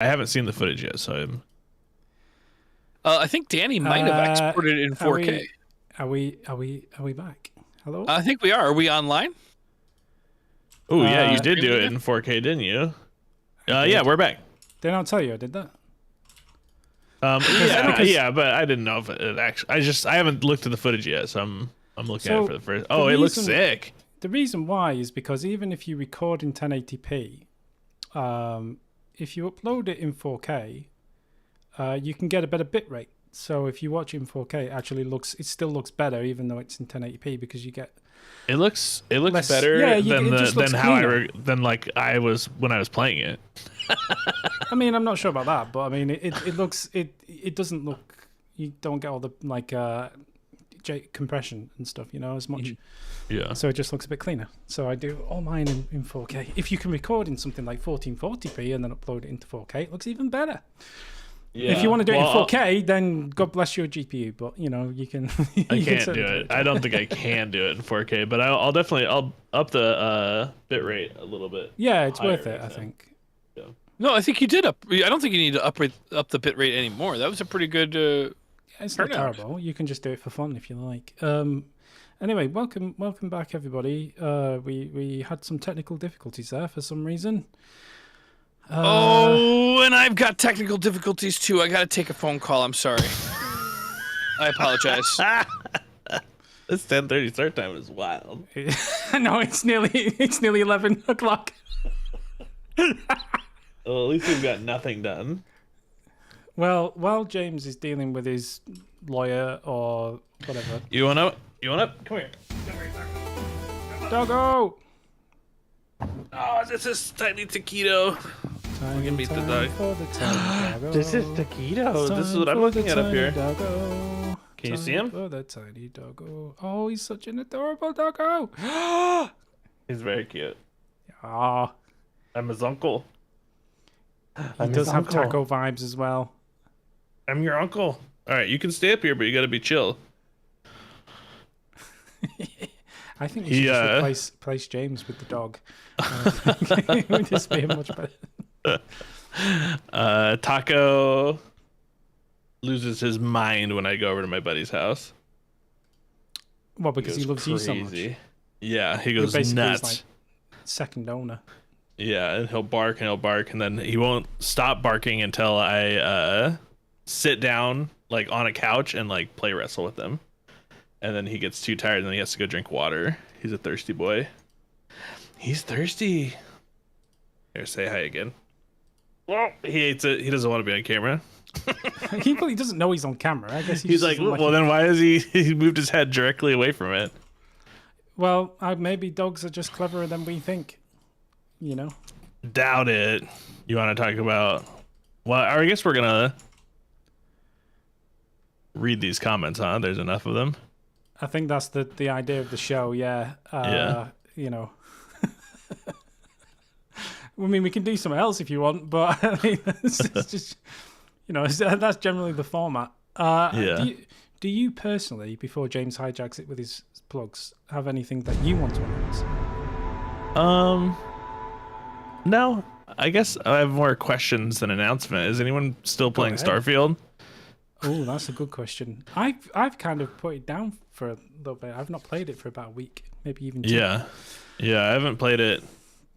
I haven't seen the footage yet, so I'm. I think Danny might have exported it in 4K. Are we back? Hello? I think we are. Are we online? Oh yeah, you did do it in 4K, didn't you? Yeah, we're back. Did I not tell you I did that? Yeah, but I didn't know if it actually. I haven't looked at the footage yet, so I'm looking at it for the first. Oh, it looks sick. The reason why is because even if you record in 1080p, if you upload it in 4K, you can get a better bit rate. So if you watch it in 4K, it still looks better even though it's in 1080p because you get. It looks less, better than than like I was when I was playing it. I mean, I'm not sure about that, but I mean, it doesn't look. You don't get all the like compression and stuff, as much. Yeah. So it just looks a bit cleaner. So I do all mine in 4K. If you can record in something like 1440p and then upload it into 4K, it looks even better. Yeah. If you want to do it in 4K, then God bless your GPU. But you can. I can't do it. I don't think I can do it in 4K. But I'll definitely up the bit rate a little bit. Yeah, it's worth it. I think. Yeah. No, I think you did up. I don't think you need to up the bit rate anymore. That was a pretty good. It's not terrible. You can just do it for fun if you like. Anyway, welcome back, everybody. We had some technical difficulties there for some reason. And I've got technical difficulties too. I got to take a phone call. I'm sorry. I apologize. This 10:30 start time is wild. No, it's nearly 11 o'clock. Well, at least we've got nothing done. Well, while James is dealing with his lawyer or whatever. You want up? Come here. Doggo! Oh, this is tiny taquito. We can meet the dog. This is taquito. This is what I'm looking at up here. Doggo. Can you see him? For the tiny doggo. Oh, he's such an adorable doggo. He's very cute. Ah, I'm his uncle. He does have taco vibes as well. I'm your uncle. All right, you can stay up here, but you got to be chill. I think you should just replace James with the dog. It would just be much better. Taco loses his mind when I go over to my buddy's house. Well, because he loves you so much. Yeah, he goes nuts. Like second owner. Yeah, and he'll bark, and then he won't stop barking until I sit down like on a couch and like play wrestle with him. And then he gets too tired and then he has to go drink water. He's a thirsty boy. He's thirsty. Here, say hi again. Well, he hates it. He doesn't want to be on camera. He probably doesn't know he's on camera. I guess he's like, well, then why is he moved his head directly away from it? Well, maybe dogs are just cleverer than we think. Doubt it. You want to talk about? Well, I guess we're gonna read these comments, huh? There's enough of them. I think that's the idea of the show. Yeah. Yeah. I mean, we can do something else if you want, but I mean, it's just that's generally the format. Yeah. Do you personally, before James hijacks it with his plugs, have anything that you want to announce? No. I guess I have more questions than announcement. Is anyone still playing Starfield? Oh, that's a good question. I've kind of put it down for a little bit. I've not played it for about a week, maybe even 2. Yeah, I haven't played it.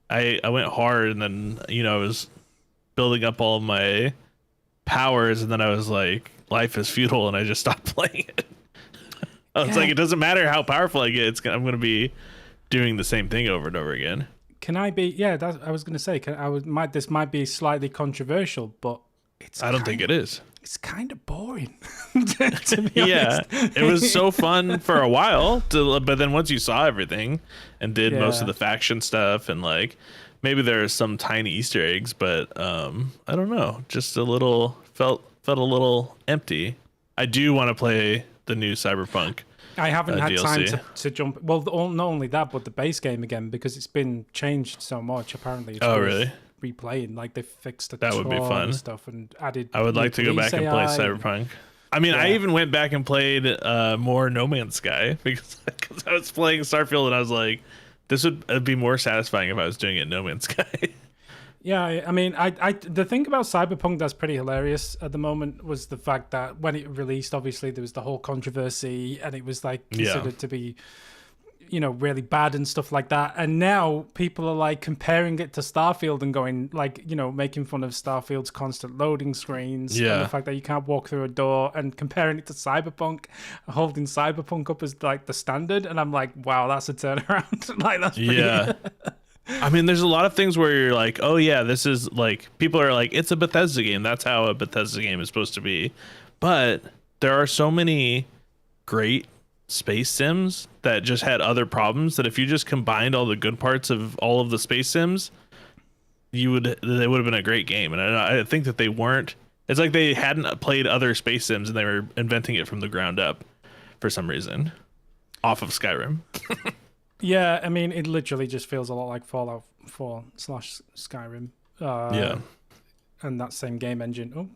I went hard, and then I was building up all of my powers, and then I was like, life is futile, and I just stopped playing it. It's like, it doesn't matter how powerful I get. I'm going to be doing the same thing over and over again. Can I be? Yeah, I was going to say. This might be slightly controversial, but I don't think it is. It's kind of boring, to be honest. It was so fun for a while, but then once you saw everything and did most of the faction stuff, and like maybe there are some tiny Easter eggs, but I don't know, just a little felt a little empty. I do want to play the new Cyberpunk. I haven't had DLC. time to jump. Well, not only that, but the base game again, because it's been changed so much. Apparently, it's really? Replaying, like they fixed the that would be fun stuff and added. I would like to go back and play Cyberpunk. I mean, I even went back and played more No Man's Sky because I was playing Starfield and I was like, this would be more satisfying if I was doing it in No Man's Sky. Yeah, I mean, the thing about Cyberpunk that's pretty hilarious at the moment was the fact that when it released, obviously there was the whole controversy, and it was like considered to be, really bad and stuff like that. And now people are like comparing it to Starfield and going like, making fun of Starfield's constant loading screens and the fact that you can't walk through a door, and comparing it to Cyberpunk, holding Cyberpunk up as like the standard. And I'm like, wow, that's a turnaround. Like that's pretty. I mean, there's a lot of things where you're like, oh yeah, this is like, people are like, it's a Bethesda game. That's how a Bethesda game is supposed to be. But there are so many great space sims that just had other problems that if you just combined all the good parts of all of the space sims, they would have been a great game. And I think that they weren't. It's like they hadn't played other space sims and they were inventing it from the ground up for some reason off of Skyrim. Yeah, I mean, it literally just feels a lot like Fallout 4/Skyrim. And that same game engine. Oh,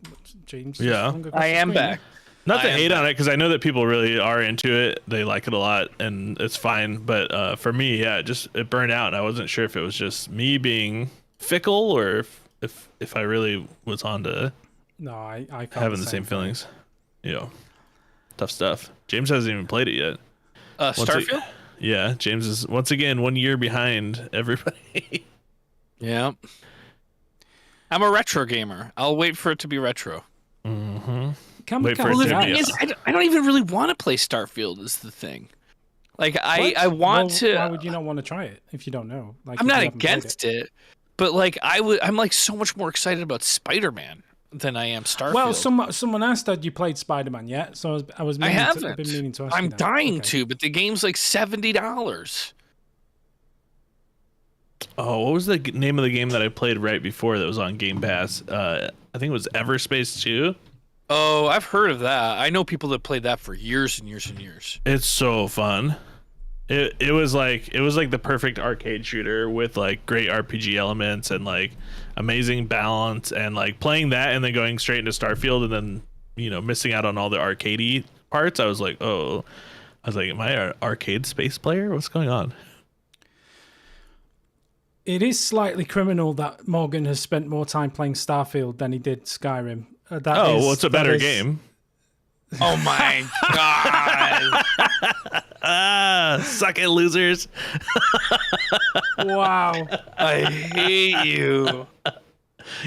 James. Yeah. I am back. Not to hate on it, because I know that people really are into it. They like it a lot, and it's fine. But for me, it burned out. And I wasn't sure if it was just me being fickle or if I really was on to I having the same feelings. Tough stuff. James hasn't even played it yet. Starfield? Yeah, James is once again 1 year behind everybody. Yeah. I'm a retro gamer. I'll wait for it to be retro. Mm-hmm. Wait for it to be. I don't even really want to play Starfield. Is the thing. Like I want to. Why would you not want to try it if you don't know? Like I'm not against it, but like I'm like so much more excited about Spider-Man than I am Starfield. Well, someone asked that you played Spider-Man yet, so I was. I haven't. I've been meaning to ask. I'm dying to, but the game's like $70. Oh, what was the name of the game that I played right before that was on Game Pass? I think it was Everspace 2. Oh, I've heard of that. I know people that played that for years and years and years. It's so fun. It was like the perfect arcade shooter with like great RPG elements and like amazing balance, and like playing that and then going straight into Starfield and then missing out on all the arcadey parts. I was like, am I an arcade space player? What's going on? It is slightly criminal that Morgan has spent more time playing Starfield than he did Skyrim. It's a better game. Oh my god! Suck it, losers! Wow, I hate you.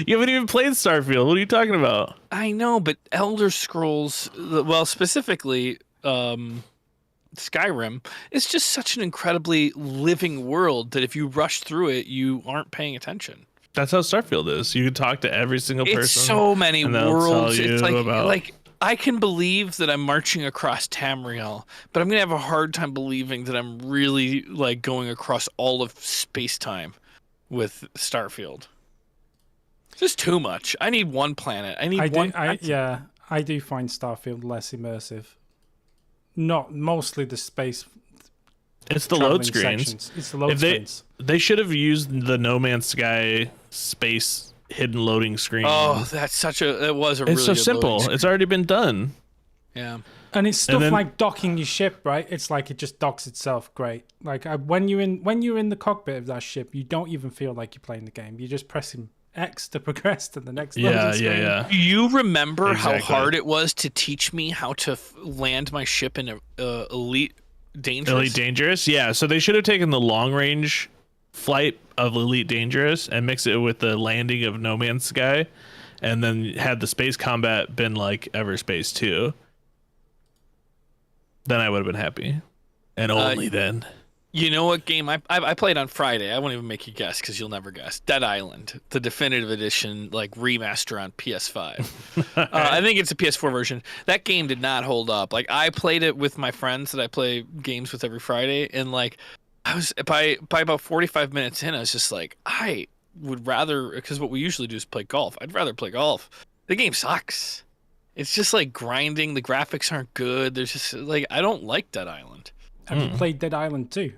You haven't even played Starfield. What are you talking about? I know, but Elder Scrolls, well, specifically Skyrim, is just such an incredibly living world that if you rush through it, you aren't paying attention. That's how Starfield is. You can talk to every single person. It's so many worlds. It's like about... I can believe that I'm marching across Tamriel, but I'm gonna have a hard time believing that I'm really like going across all of space-time with Starfield. It's just too much. I need one planet. I do find Starfield less immersive. Not mostly the space. It's the load screens. Sections. It's the load screens. They should have used the No Man's Sky space hidden loading screen. Oh, it was a really It's so good simple. It's already been done. Yeah. And it's stuff like docking your ship, right? It's like it just docks itself great. Like when you're in the cockpit of that ship, you don't even feel like you're playing the game. You're just pressing X to progress to the next loading screen. Yeah. Do you remember how hard it was to teach me how to land my ship in Elite Dangerous? Elite Dangerous? Yeah, so they should have taken the long range flight of Elite Dangerous and mixed it with the landing of No Man's Sky, and then had the space combat been like Everspace 2. Then I would have been happy. And only then. You know what game I played on Friday? I won't even make you guess because you'll never guess. Dead Island, the definitive edition, like remaster on PS5. I think it's a PS4 version. That game did not hold up. Like I played it with my friends that I play games with every Friday, and like I was by about 45 minutes in, I was just like, I would rather, because what we usually do is play golf. I'd rather play golf. The game sucks. It's just like grinding. The graphics aren't good. There's just like I don't like Dead Island. Have you played Dead Island 2?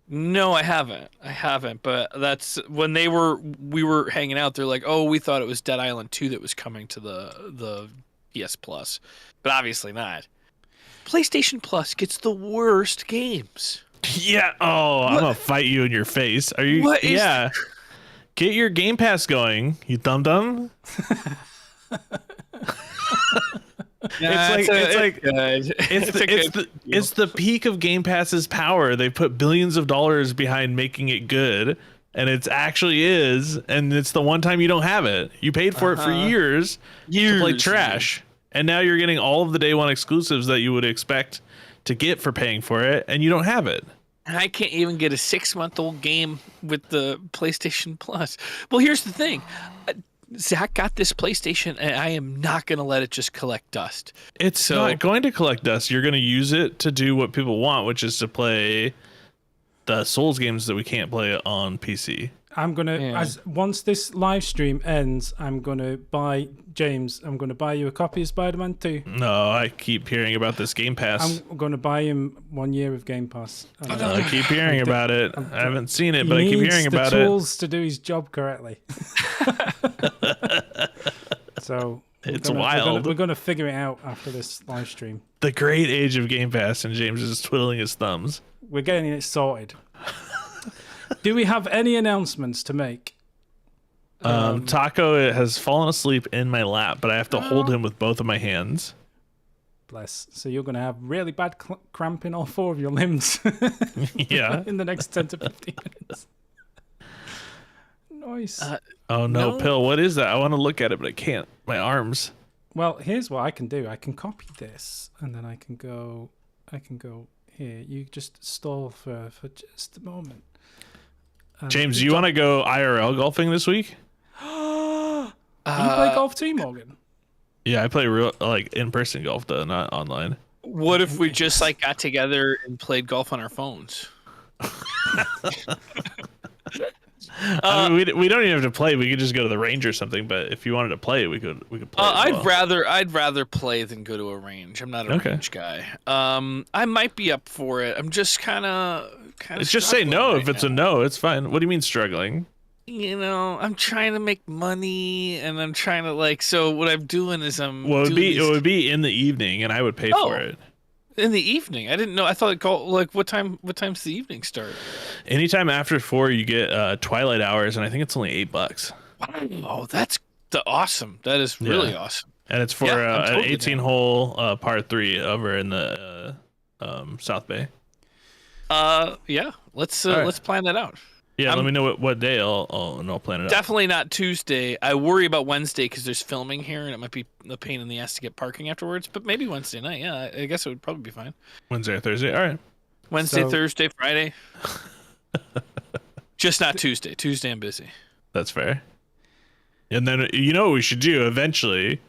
No, I haven't. But that's when we were hanging out. They're like, "Oh, we thought it was Dead Island 2 that was coming to the PS Plus, but obviously not." PlayStation Plus gets the worst games. Yeah. Oh, I'm gonna fight you in your face. Are you? What is... Yeah. Get your Game Pass going, you dum dum. It's the peak of Game Pass's power. They put billions of dollars behind making it good, and it actually is. And it's the one time you don't have it. You paid for it for years to play trash, and now you're getting all of the day one exclusives that you would expect to get for paying for it, and you don't have it. And I can't even get a 6-month-old game with the PlayStation Plus. Well, here's the thing. Zach got this PlayStation, and I am not going to let it just collect dust. It's not going to collect dust. You're going to use it to do what people want, which is to play the Souls games that we can't play on PC. I'm gonna once this live stream ends, I'm gonna buy you a copy of Spider-Man 2. No, I keep hearing about this Game Pass. I'm gonna buy him 1 year of Game Pass. I keep hearing about it. I haven't seen it, but I keep hearing about it. He needs the tools to do his job correctly. So it's wild. We're gonna figure it out after this live stream. The great age of Game Pass, and James is twiddling his thumbs. We're getting it sorted. Do we have any announcements to make? Taco has fallen asleep in my lap, but I have to hold him with both of my hands. Bless. So you're going to have really bad cramp in all 4 of your limbs. Yeah. In the next 10 to 15 minutes. Nice. Oh no, Pill, what is that? I want to look at it, but I can't. My arms. Well, here's what I can do. I can copy this, and then I can go here. You just stall for just a moment. James, do you want to go IRL golfing this week? You play golf too, Morgan? Yeah, I play real in-person golf though, not online. What if we just got together and played golf on our phones? I mean, we don't even have to play. We could just go to the range or something. But if you wanted to play, we could play. I'd rather play than go to a range. I'm not a range guy. I might be up for it. I'm just kind of. It's just say no if it's a no. It's fine. What do you mean struggling? I'm trying to make money, and I'm trying to So what I'm doing is it would be in the evening, and I would pay for it. In the evening? I didn't know. I thought it called what time? What time's the evening start? Anytime after 4, you get twilight hours, and I think it's only $8. Oh, that's awesome. That is really awesome. And it's for an 18-hole par 3 over in the South Bay. Let's plan that out. Yeah, let me know what day I'll plan it out. Definitely not Tuesday. I worry about Wednesday because there's filming here, and it might be a pain in the ass to get parking afterwards. But maybe Wednesday night. Yeah, I guess it would probably be fine. Wednesday or Thursday. All right. Wednesday, Thursday, Friday. Just not Tuesday. Tuesday I'm busy. That's fair. And then what we should do eventually,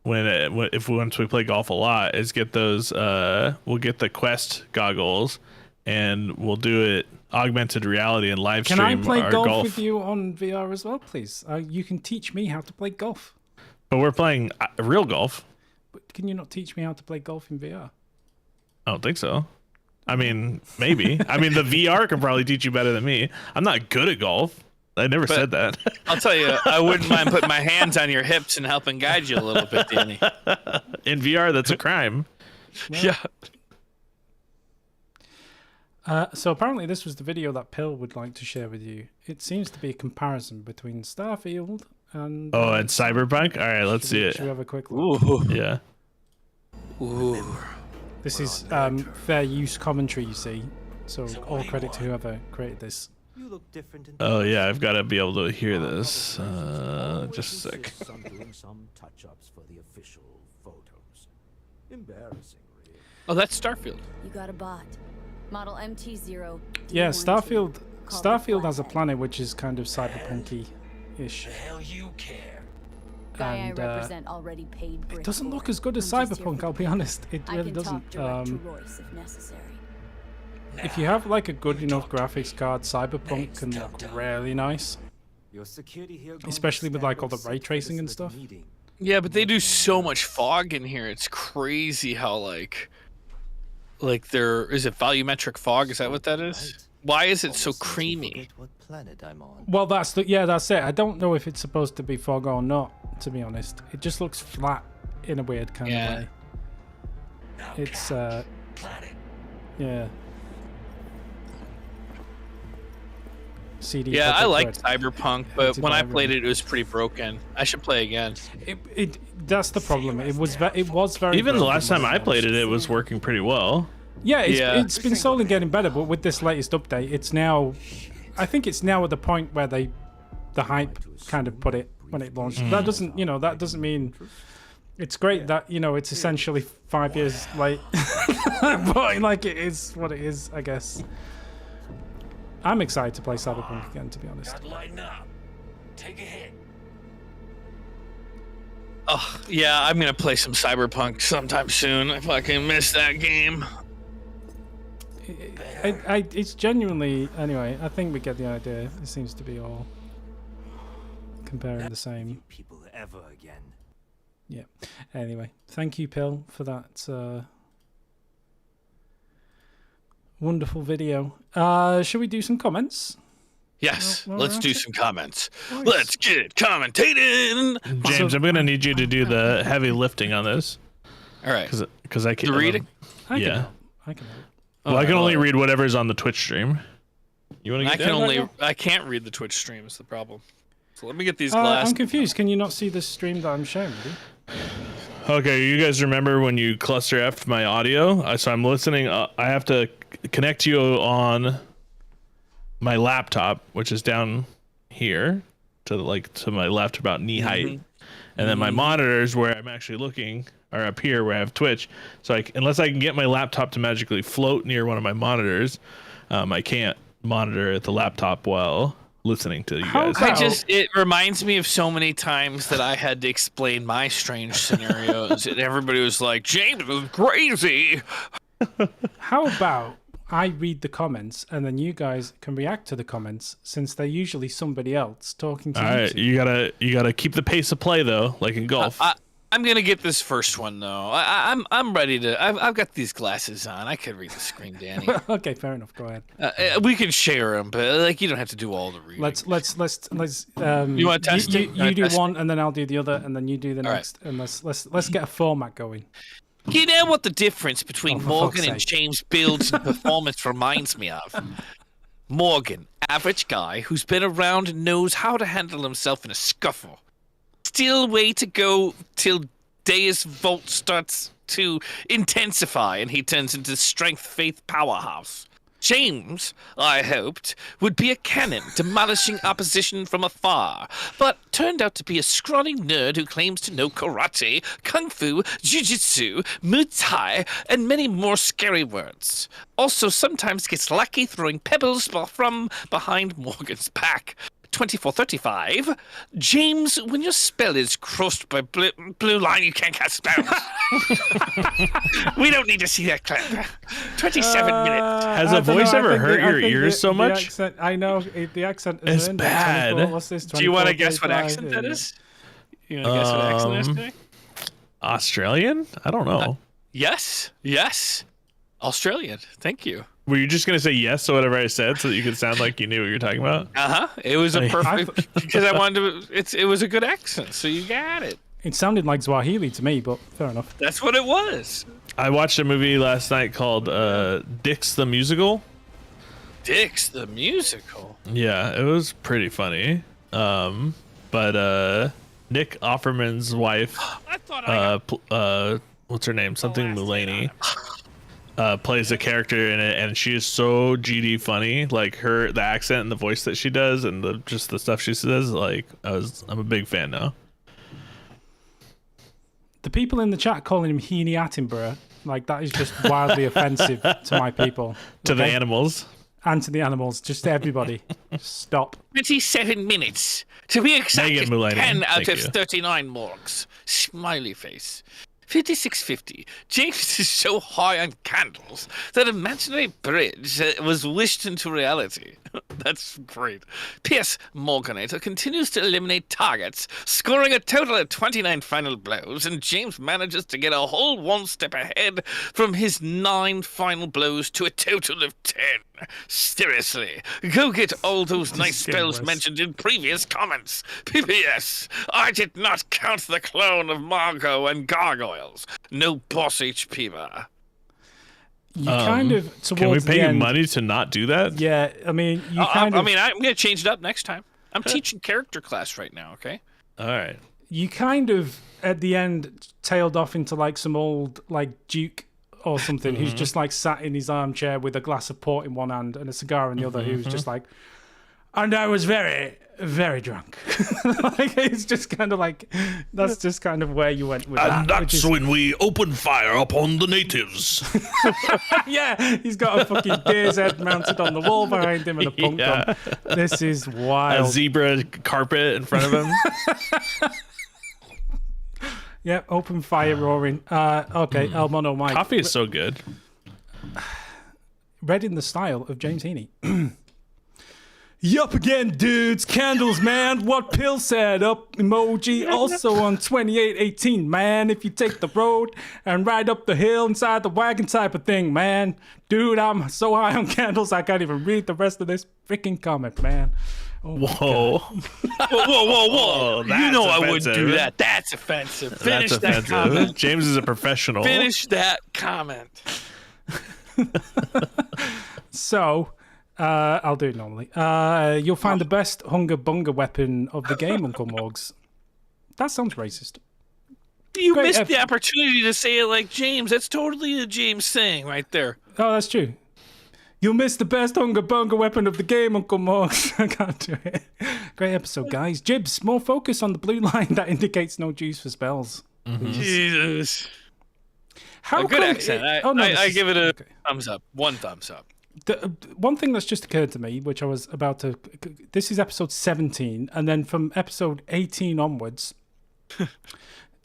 once we play golf a lot, is get those. We'll get the Quest goggles, and we'll do it augmented reality and live stream. Can I play our golf with you on VR as well, please? You can teach me how to play golf. But we're playing real golf. But can you not teach me how to play golf in VR? I don't think so. I mean, maybe. I mean, the VR can probably teach you better than me. I'm not good at golf. I never said that. I'll tell you, I wouldn't mind putting my hands on your hips and helping guide you a little bit, Danny. In VR, that's a crime. Yeah. So apparently this was the video that Pill would like to share with you. It seems to be a comparison between Starfield and... and Cyberpunk? All right, let's see it. Should we have a quick look? Ooh. Yeah. Ooh. This is fair use commentary, you see. So all credit to whoever created this. You look different. Oh, yeah, I've got to be able to hear this. Just a sec. Some touch-ups for the official photos. Embarrassing, really. Oh, that's Starfield. You got a bot. Model MT0. Yeah, Starfield has a planet which is kind of cyberpunky-ish. Hell you care. Guy I represent already paid. It doesn't look as good as Cyberpunk, I'll be honest. It really doesn't. If necessary. If you have like a good enough graphics card, Cyberpunk can look really nice. Your security here Especially with like all the ray tracing and stuff. Yeah, but they do so much fog in here. It's crazy how like there is it volumetric fog? Is that what that is? Why is it so creamy? What planet I'm on. Well, that's it. I don't know if it's supposed to be fog or not. To be honest, it just looks flat in a weird kind of way. It's yeah. CD. Yeah, I Projekt like Red. Cyberpunk, but when I Entirely played wrong. it, it was pretty broken. I should play again. That's the problem. It was very Even the broken last time when I it played launched. it was working pretty well. Yeah, Yeah. it's been slowly getting better, but with this latest update, it's now. I think it's now at the point where the hype kind of put it when it launched. That doesn't mean it's great that it's essentially 5 years late, but like it is what it is, I guess. I'm excited to play Cyberpunk again, to be honest. Lighten up. Take a hit. Oh, yeah, I'm gonna play some Cyberpunk sometime soon. I fucking miss that game. It's genuinely anyway. I think we get the idea. It seems to be all comparing the same. People ever again. Yeah. Anyway, thank you, Pill, for that wonderful video. Should we do some comments? Yes, Well, let's we're do at it. some comments. Nice. Let's get commentating. James, I'm gonna need you to do the heavy lifting on this All right. because I can't The reading? I can Yeah. help. I can help. Well, I can only well, read whatever's on the Twitch stream. You want to I get can that? only. I can't read the Twitch stream. Is the problem. So let me get these I'm glasses. confused. Can you not see the stream that I'm showing you? Okay, you guys remember when you cluster F my audio? So I'm listening. I have to connect you on my laptop, which is down here to my left, about knee height, and then my monitors where I'm actually looking are up here where I have Twitch. So unless I can get my laptop to magically float near one of my monitors, I can't monitor the laptop while listening to you How guys. It reminds me of so many times that I had to explain my strange scenarios, and everybody was like, "James was crazy." How about I read the comments and then you guys can react to the comments, since they're usually somebody else talking to All you right, two. you gotta keep the pace of play though, like in golf. I'm gonna get this first one though. I'm ready to. I've got these glasses on. I could read the screen, Danny. Okay, fair enough. Go ahead. We can share them, but like you don't have to do all the reading. Let's. You wanna test it? You wanna You do test one, and then I'll do the other, and then you do the All next, and let's get a format going. You know what the difference between For Morgan fuck's and sake. James' builds and performance reminds me of? Morgan, average guy who's been around and knows how to handle himself in a scuffle. Still way to go till Deus Volt starts to intensify and he turns into strength faith powerhouse. James, I hoped, would be a cannon demolishing opposition from afar, but turned out to be a scrawny nerd who claims to know karate, kung fu, jiu-jitsu, muay thai, and many more scary words. Also sometimes gets lucky throwing pebbles from behind Morgan's back. 2435. James, when your spell is crossed by blue line, you can't cast spells. We don't need to see that clip. 27 minutes. Has a voice ever hurt your ears so much? Accent, I know the accent It's is in bad. 24, what's this, Do you want to guess what 24, accent that 35? is? You want to guess what accent that is, Danny? Australian? I don't know. Yes. Australian. Thank you. Were you just gonna say yes to whatever I said so that you could sound like you knew what you're talking about? It was a Like- perfect because I wanted to. It was a good accent, so you got it. It sounded like Swahili to me, but fair enough. That's what it was. I watched a movie last night called Dix the Musical. Dix the musical. Yeah, it was pretty funny. But Nick Offerman's wife, I thought I what's her name? Something Mulaney. Plays a character in it, and she is so GD funny. Like the accent and the voice that she does, and the stuff she says. Like I'm a big fan now. The people in the chat calling him Heaney Attenborough, like that is just wildly offensive to my people. To the okay? animals. And to the animals, just to everybody. Stop. 27 minutes. To be exact, Megan it's Mulaney. 10 out Thank of you. 39 morgues. Smiley face. 5650. James is so high on candles that imaginary bridge was wished into reality. That's great. P.S. Morganator continues to eliminate targets, scoring a total of 29 final blows, and James manages to get a whole one step ahead from his 9 final blows to a total of 10. Seriously, go get all those nice spells worse. mentioned in previous comments. P.P.S. I did not count the clone of Margot and gargoyles. No boss HP bar. You kind of towards Can we the pay you end, money to not do that? Yeah, I mean, you I'm gonna change it up next time. I'm teaching character class right now. Okay. All right. You kind of at the end tailed off into like some old like duke or something who's just like sat in his armchair with a glass of port in one hand and a cigar in the other, who's just like, and I was very, very drunk. Like, it's just kind of like, that's just kind of where you went with that. And that's when we opened fire upon the natives. Yeah, he's got a fucking deer's head mounted on the wall behind him and a punk gun. This is A wild. zebra carpet in front of him. Yeah, open fire roaring. Okay, El Mono Mike. Coffee is so good. Read in the style of James Heaney. Yup again, dudes. Candles, man. What Pill said. Up emoji. Also on 2818, man. If you take the road and ride up the hill inside the wagon type of thing, man. Dude, I'm so high on candles I can't even read the rest of this freaking comment, man. Oh my Whoa. Whoa! That's You know I wouldn't offensive. do that. That's offensive. Finish That's that offensive. comment. James is a professional. Finish that comment. So, I'll do it normally. You'll find the best hunga bunga weapon of the game, Uncle Morgs. That sounds racist. You Great missed the opportunity to say it like James. That's totally a James thing right there. Oh, that's true. You'll miss the best hunga bunga weapon of the game, Uncle Morgs. I can't do it. Great episode, guys. Jibs, more focus on the blue line that indicates no juice for spells. Jesus. How A good come accent. I give it a thumbs up. One thumbs up. The one thing that's just occurred to me, which I was about to... This is episode 17, and then from episode 18 onwards, Big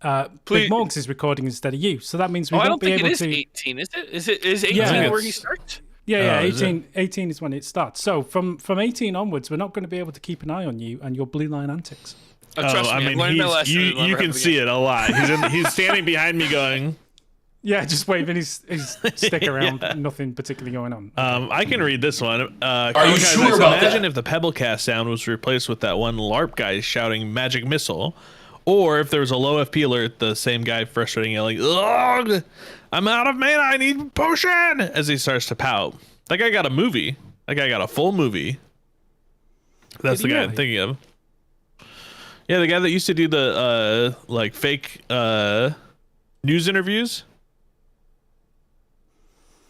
Morgs is recording instead of you. So that means we I won't don't be think able it is to... 18, is it? Is 18 Yeah. where he starts? Yeah, Oh, is 18 is when it starts. So from 18 onwards, we're not going to be able to keep an eye on you and your blue line antics. Trust me, I've learned my lesson. you can see it a lot. He's standing behind me going. Yeah, just waving his stick around, nothing particularly going on. I can read this one. Are you sure about imagine that? if the Pebblecast sound was replaced with that one LARP guy shouting magic missile, or if there was a low FP alert, the same guy frustrating yelling, "Ugh, I'm out of mana, I need potion," as he starts to pout. That guy got a movie. That guy got a full movie. That's the guy I'm thinking of. Yeah, the guy that used to do the like fake news interviews.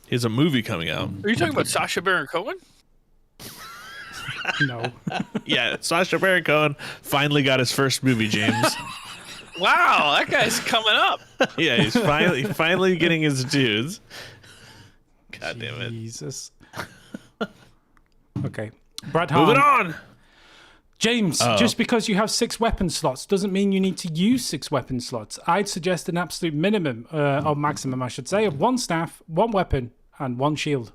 He has a movie coming out. Are you talking about Sacha Baron Cohen? No. Yeah, Sacha Baron Cohen finally got his first movie, James. Wow, that guy's coming up. Yeah, he's finally getting his dues. God damn it. Jesus. Okay. Brad Hahn. Moving on. James, just because you have 6 weapon slots doesn't mean you need to use 6 weapon slots. I'd suggest an absolute minimum, or maximum, I should say, of 1 staff, 1 weapon, and 1 shield.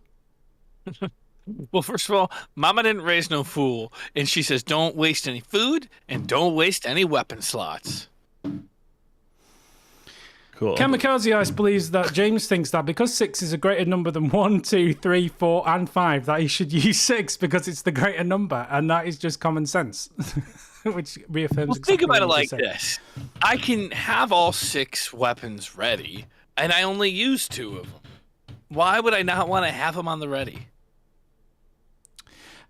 Well, first of all, Mama didn't raise no fool, and she says don't waste any food and don't waste any weapon slots. Cool. Kamikaze Ice believes that James thinks that because 6 is a greater number than 1, 2, 3, 4, and 5, that he should use 6 because it's the greater number, and that is just common sense, which reaffirms. Well, exactly think about it what you like said. this: I can have all 6 weapons ready, and I only use 2 of them. Why would I not want to have them on the ready?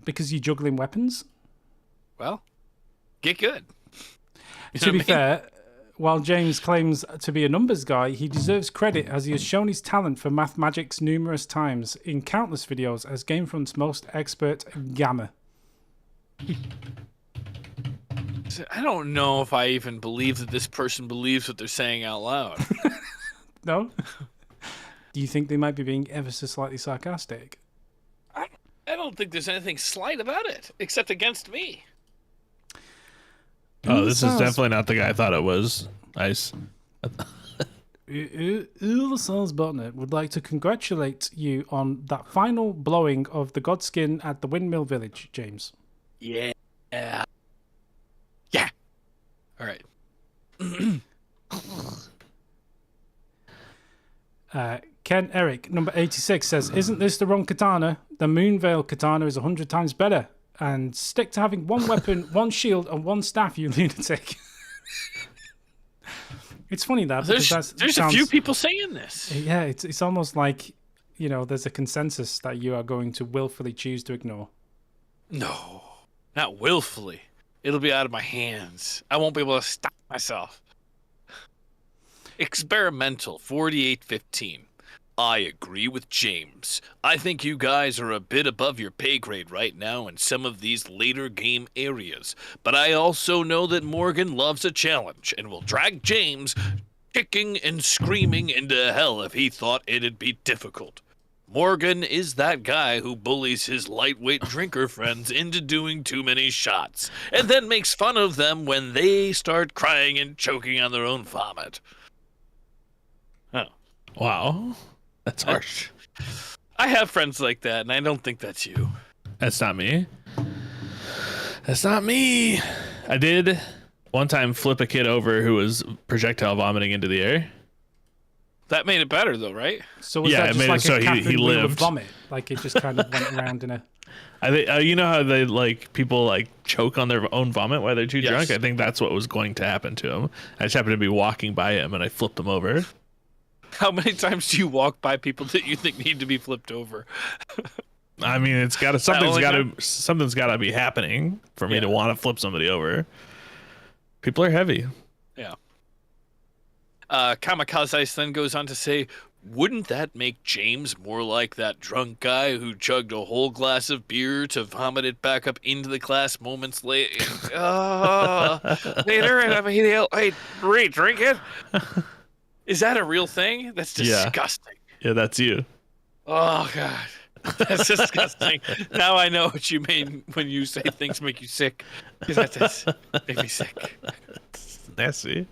Because you're juggling weapons. Well, get good. You know To what I be mean? fair, while James claims to be a numbers guy, he deserves credit as he has shown his talent for math magics numerous times in countless videos as GameFront's most expert gammer. I don't know if I even believe that this person believes what they're saying out loud. No? Do you think they might be being ever so slightly sarcastic? I don't think there's anything slight about it, except against me. Oh, this is definitely not the guy I thought it was. Nice. Ilsons Botnet would like to congratulate you on that final blowing of the Godskin at the Windmill Village, James. Yeah. Yeah. All right. Ken Eric, number 86, says, "Isn't this the wrong katana? The Moonveil katana is 100 times better. And stick to having 1 weapon, 1 shield, and 1 staff, you lunatic." It's funny that because There's a few people saying this. Yeah, it's almost like there's a consensus that you are going to willfully choose to ignore. No, not willfully. It'll be out of my hands. I won't be able to stop myself. Experimental 4815. I agree with James. I think you guys are a bit above your pay grade right now in some of these later game areas, but I also know that Morgan loves a challenge and will drag James kicking and screaming into hell if he thought it'd be difficult. Morgan is that guy who bullies his lightweight drinker friends into doing too many shots, and then makes fun of them when they start crying and choking on their own vomit. Oh. Wow. That's harsh. I have friends like that, and I don't think that's you. That's not me. That's not me. I did one time flip a kid over who was projectile vomiting into the air. That made it better, though, right? So was Yeah, that it just made like it so a Catherine he Wheeler lived. vomit? Like it just kind of went around in a... I think you know how they people choke on their own vomit while they're too Yes. drunk. I think that's what was going to happen to him. I just happened to be walking by him and I flipped him over. How many times do you walk by people that you think need to be flipped over? I mean, something's got to be happening for me Yeah. to want to flip somebody over. People are heavy. Yeah. Kamikaze then goes on to say, wouldn't that make James more like that drunk guy who chugged a whole glass of beer to vomit it back up into the class moments later? Later, and hey, drink it? Is that a real thing? That's Yeah. disgusting. Yeah, that's you. Oh, God. That's disgusting. Now I know what you mean when you say things make you sick. Because that does make me sick. Nasty.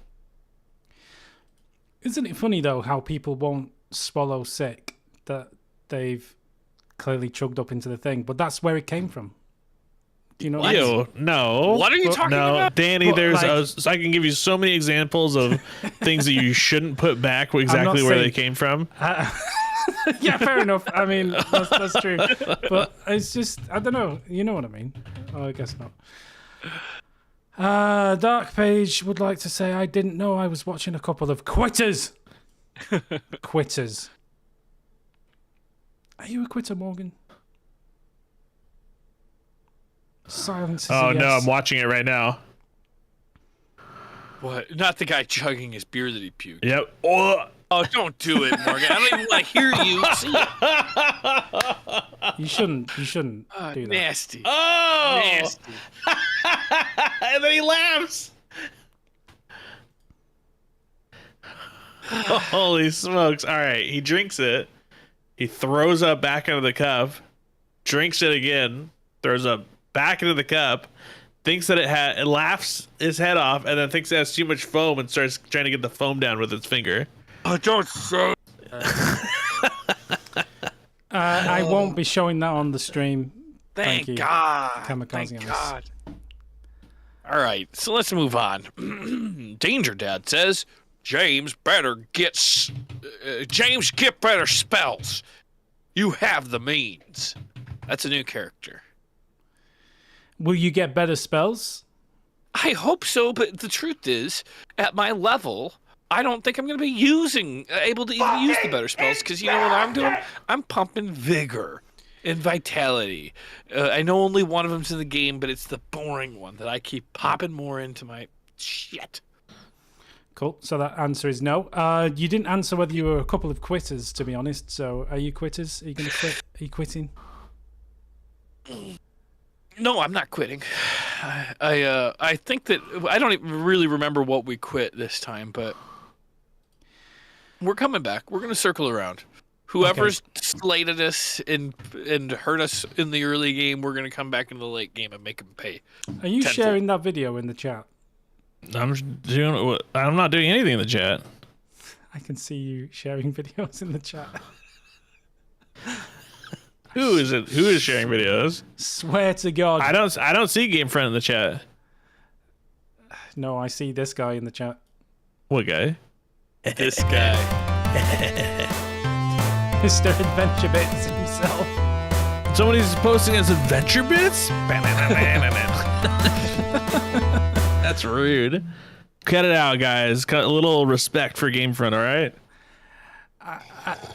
Isn't it funny, though, how people won't swallow sick that they've clearly chugged up into the thing? But that's where it came from. Do you know what I mean? Ew, no. What are you talking about? Danny, Well, I can give you so many examples of things that you shouldn't put back exactly where saying- they came from. Yeah, fair enough. I mean, that's true. But it's just, I don't know. You know what I mean? Oh, I guess not. Dark Page would like to say, I didn't know I was watching a couple of quitters. Quitters. Are you a quitter, Morgan? Silence is Oh a no, yes. I'm watching it right now. What? Not the guy chugging his beer that he puked. Yep. Oh, Oh, don't do it, Morgan. I don't even want to hear you see it. You shouldn't do that. Nasty. oh! Nasty. And then he laughs. Holy smokes. All right, he drinks it. He throws up back into the cup, drinks it again, throws up back into the cup, thinks that it laughs his head off, and then thinks it has too much foam and starts trying to get the foam down with its finger. Oh, don't say. I won't be showing that on the stream. Thank you, God. Kamikaze Thank on this. God. All right, so let's move on. Danger Dad says, James get better spells. You have the means. That's a new character. Will you get better spells? I hope so, but the truth is, at my level, I don't think I'm going to be able to even use the better spells, because you know what I'm doing? I'm pumping vigor and vitality. I know only one of them's in the game, but it's the boring one that I keep popping more into my shit. Cool. So that answer is no. You didn't answer whether you were a couple of quitters, to be honest. So are you quitters? Are you going to quit? Are you quitting? No, I'm not quitting. I think that I don't even really remember what we quit this time, but we're coming back. We're going to circle around. Whoever's slated us and hurt us in the early game, we're going to come back in the late game and make them pay. Are you Tenfold. sharing that video in the chat? I'm not doing anything in the chat. I can see you sharing videos in the chat. Who is it? Who is sharing videos? Swear to God. I don't see GameFront in the chat. No, I see this guy in the chat. What guy? This guy. Mr. Adventure Bits himself. Somebody's posting as adventure bits? That's rude. Cut it out, guys. Cut a little respect for GameFront, all right?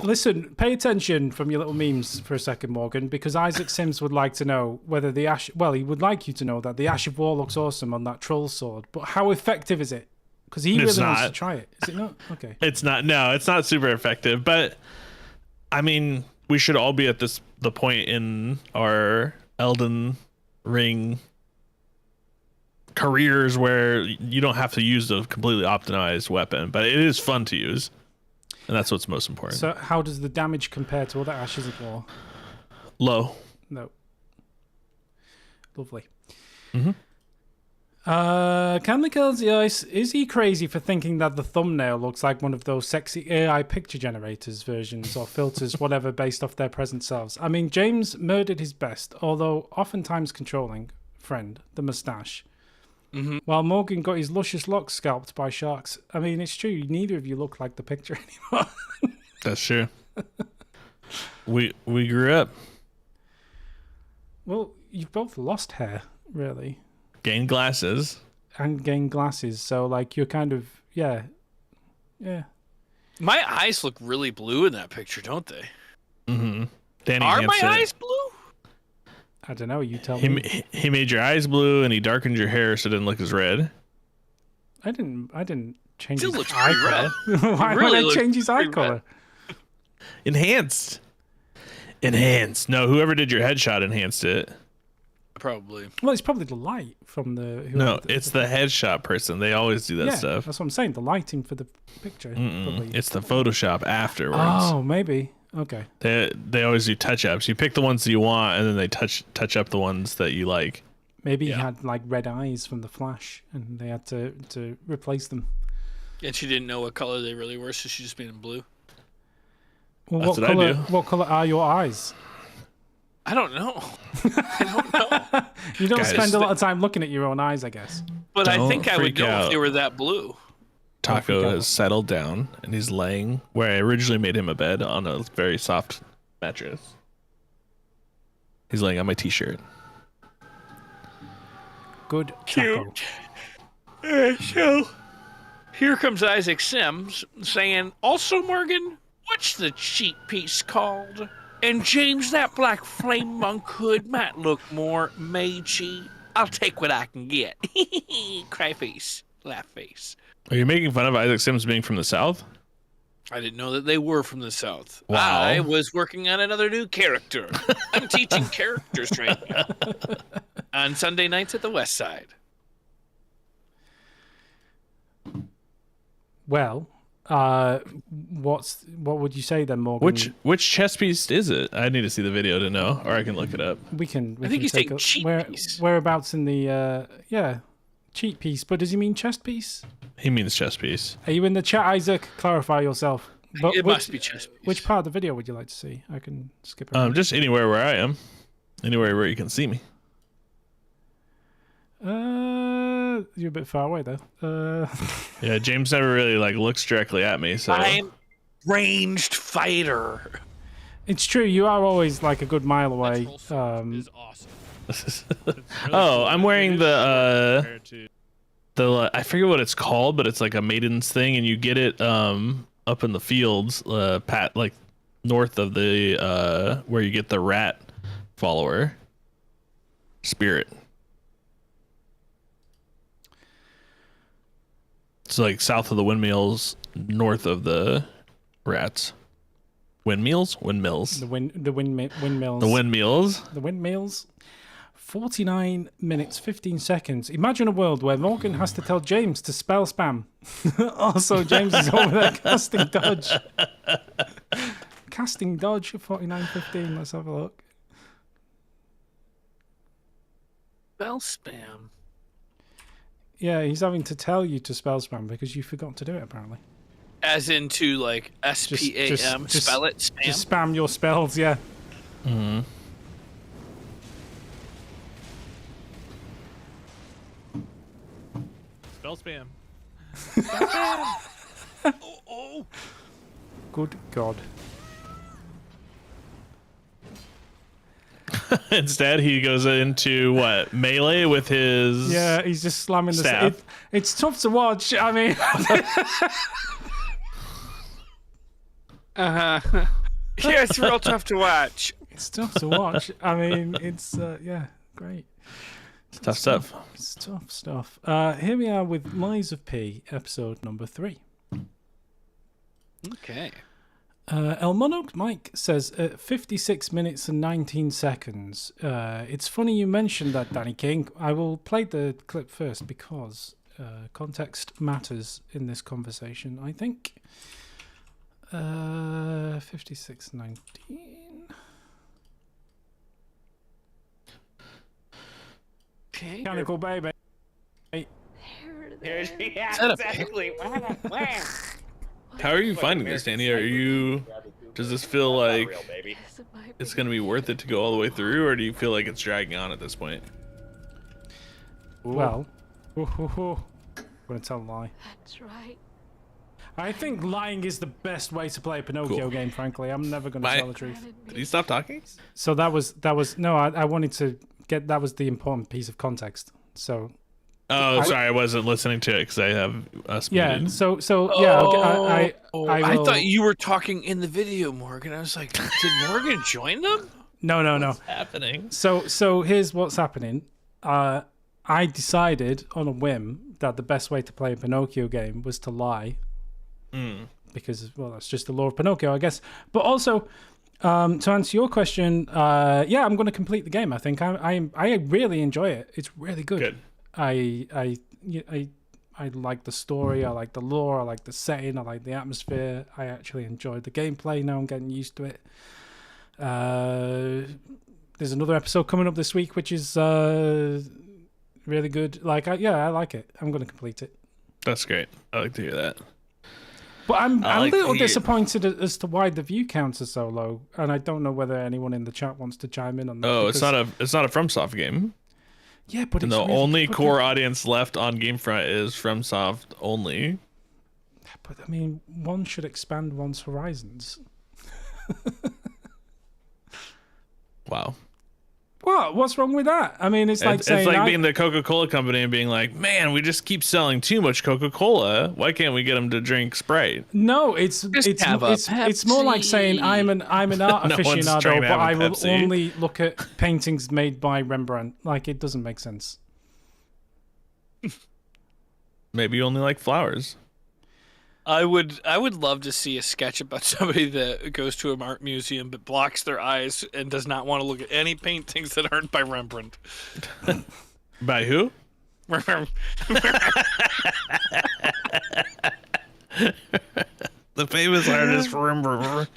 Listen, pay attention from your little memes for a second, Morgan, because Isaac Sims would like to know whether the Ash... Well, he would like you to know that the Ash of War looks awesome on that troll sword, but how effective is it? Because he really wants to try it. Is it not? Okay. It's not. No, it's not super effective. But I mean, we should all be at the point in our Elden Ring careers where you don't have to use a completely optimized weapon, but it is fun to use, and that's what's most important. So, how does the damage compare to other Ashes of War? Low. No. Lovely. Mm-hmm. Canley Kills the Ice. Is he crazy for thinking that the thumbnail looks like one of those sexy AI picture generators versions or filters, whatever, based off their present selves? I mean, James murdered his best, although oftentimes controlling, friend, the moustache. Mm-hmm. While Morgan got his luscious locks scalped by sharks. I mean, it's true. Neither of you look like the picture anymore. That's true. we grew up. Well, you've both lost hair, really. Gained glasses. And gained glasses. So, like, you're kind of, yeah. My eyes look really blue in that picture, don't they? Mm-hmm. Danny Are my Hansen, eyes blue? I don't know. You tell me. He made your eyes blue and he darkened your hair so it didn't look as red. I didn't change Still his looks eye pretty red. color. Why really would I looks change his eye pretty color? Enhanced. No, whoever did your headshot enhanced it. Probably. Well, it's probably the light from the. No, it's the headshot person. They always do that yeah, stuff. that's what I'm saying. The lighting for the picture. probably. It's the Photoshop afterwards. Oh, maybe. Okay. They always do touch ups. You pick the ones that you want, and then they touch up the ones that you like. Maybe Yeah. he had like red eyes from the Flash, and they had to replace them. And she didn't know what color they really were, so she just made them blue. Well, That's what I color? do. What color are your eyes? I don't know. I don't know. You don't Guys, spend a lot of time looking at your own eyes, I guess. But I Don't think I would freak know out. if they were that blue. Taco freak out. has settled down, and he's laying where I originally made him a bed on a very soft mattress. He's laying on my t-shirt. Good. Taco. So, here comes Isaac Sims saying, also, Morgan, what's the cheap piece called? And James, that black flame monk hood might look more magey. I'll take what I can get. Cry face. Laugh face. Are you making fun of Isaac Sims being from the South? I didn't know that they were from the South. Wow. I was working on another new character. I'm teaching characters right now. On Sunday nights at the West Side. Well, what would you say then, Morgan? Which chess piece is it? I need to see the video to know, or I can look it up. We can. I think he's take saying cheap piece. Whereabouts in the cheat piece? But does he mean chest piece? He means chess piece. Are you in the chat, Isaac? Clarify yourself. But It must be chess piece. Which part of the video would you like to see? I can skip it. Just anywhere where I am, anywhere where you can see me. You're a bit far away though. Yeah, James never really looks directly at me, so. I'm ranged fighter. It's true. You are always like a good mile away. Is awesome. Oh, I'm wearing the I forget what it's called, but it's like a maiden's thing, and you get it up in the fields, like north of the where you get the rat follower spirit. It's like south of the windmills, north of the rats. Windmills? Windmills. Windmills. The windmills. The windmills. 49 minutes, 15 seconds. Imagine a world where Morgan has to tell James to spell spam. Also, James is over there casting dodge. Casting dodge at 49:15. Let's have a look. Spell spam. Yeah, he's having to tell you to spell spam because you forgot to do it, apparently. As into like SPAM, just- spell it, spam. Just spam your spells, yeah. Mm-hmm. Spell spam. Good God. Instead, he goes into what? Melee with his. Yeah, he's just slamming the Staff. It's tough to watch. I mean, Uh-huh. Yeah, it's real tough to watch. It's tough to watch. I mean, it's yeah, great. Tough stuff. It's tough stuff. Here we are with Lies of P, episode number 3. Okay. El Monarch Mike says 56 minutes and 19 seconds. It's funny you mentioned that, Danny King. I will play the clip first because context matters in this conversation, I think. 56:19. Okay. Mechanical baby. Yeah, exactly. How are you finding this, Danny? Does this feel like it's gonna be worth it to go all the way through, or do you feel like it's dragging on at this point? Well, I'm gonna tell a lie. That's right. I think lying is the best way to play a Pinocchio game, frankly. I'm never going to tell the truth. Did you stop talking? So that was no, I wanted to get, that was the important piece of context. So Oh, sorry, I wasn't listening to it because I have us yeah, muted. so yeah, I I will, thought you were talking in the video, Morgan. I was like, did Morgan join them? no. What's happening? So here's what's happening. I decided on a whim that the best way to play a Pinocchio game was to lie. Because, well, that's just the law of Pinocchio, I guess. But also, to answer your question, yeah, I'm going to complete the game. I think I really enjoy it. It's really good. Good. I like the story. I like the lore. I like the setting. I like the atmosphere. I actually enjoyed the gameplay. Now I'm getting used to it. There's another episode coming up this week, which is really good. Like, I like it. I'm going to complete it. That's great. I like to hear that. But I'm a little hear- disappointed as to why the view counts are so low, and I don't know whether anyone in the chat wants to chime in on that. Oh, because, it's not a FromSoft game. yeah, but And it's the really- only but core audience left on GameFront is FromSoft only. But I mean, one should expand one's horizons. Wow. What? What's wrong with that? I mean, it's like It's saying like being the Coca-Cola company and being like, man, we just keep selling too much Coca-Cola. Why can't we get them to drink Sprite? no, it's have a it's more like saying I'm an art No one's aficionado, trying but to have a I will Pepsi. only look at paintings made by Rembrandt. Like, it doesn't make sense. Maybe you only like flowers. I would love to see a sketch about somebody that goes to an art museum but blocks their eyes and does not want to look at any paintings that aren't by Rembrandt. By who? The famous artist Rembrandt.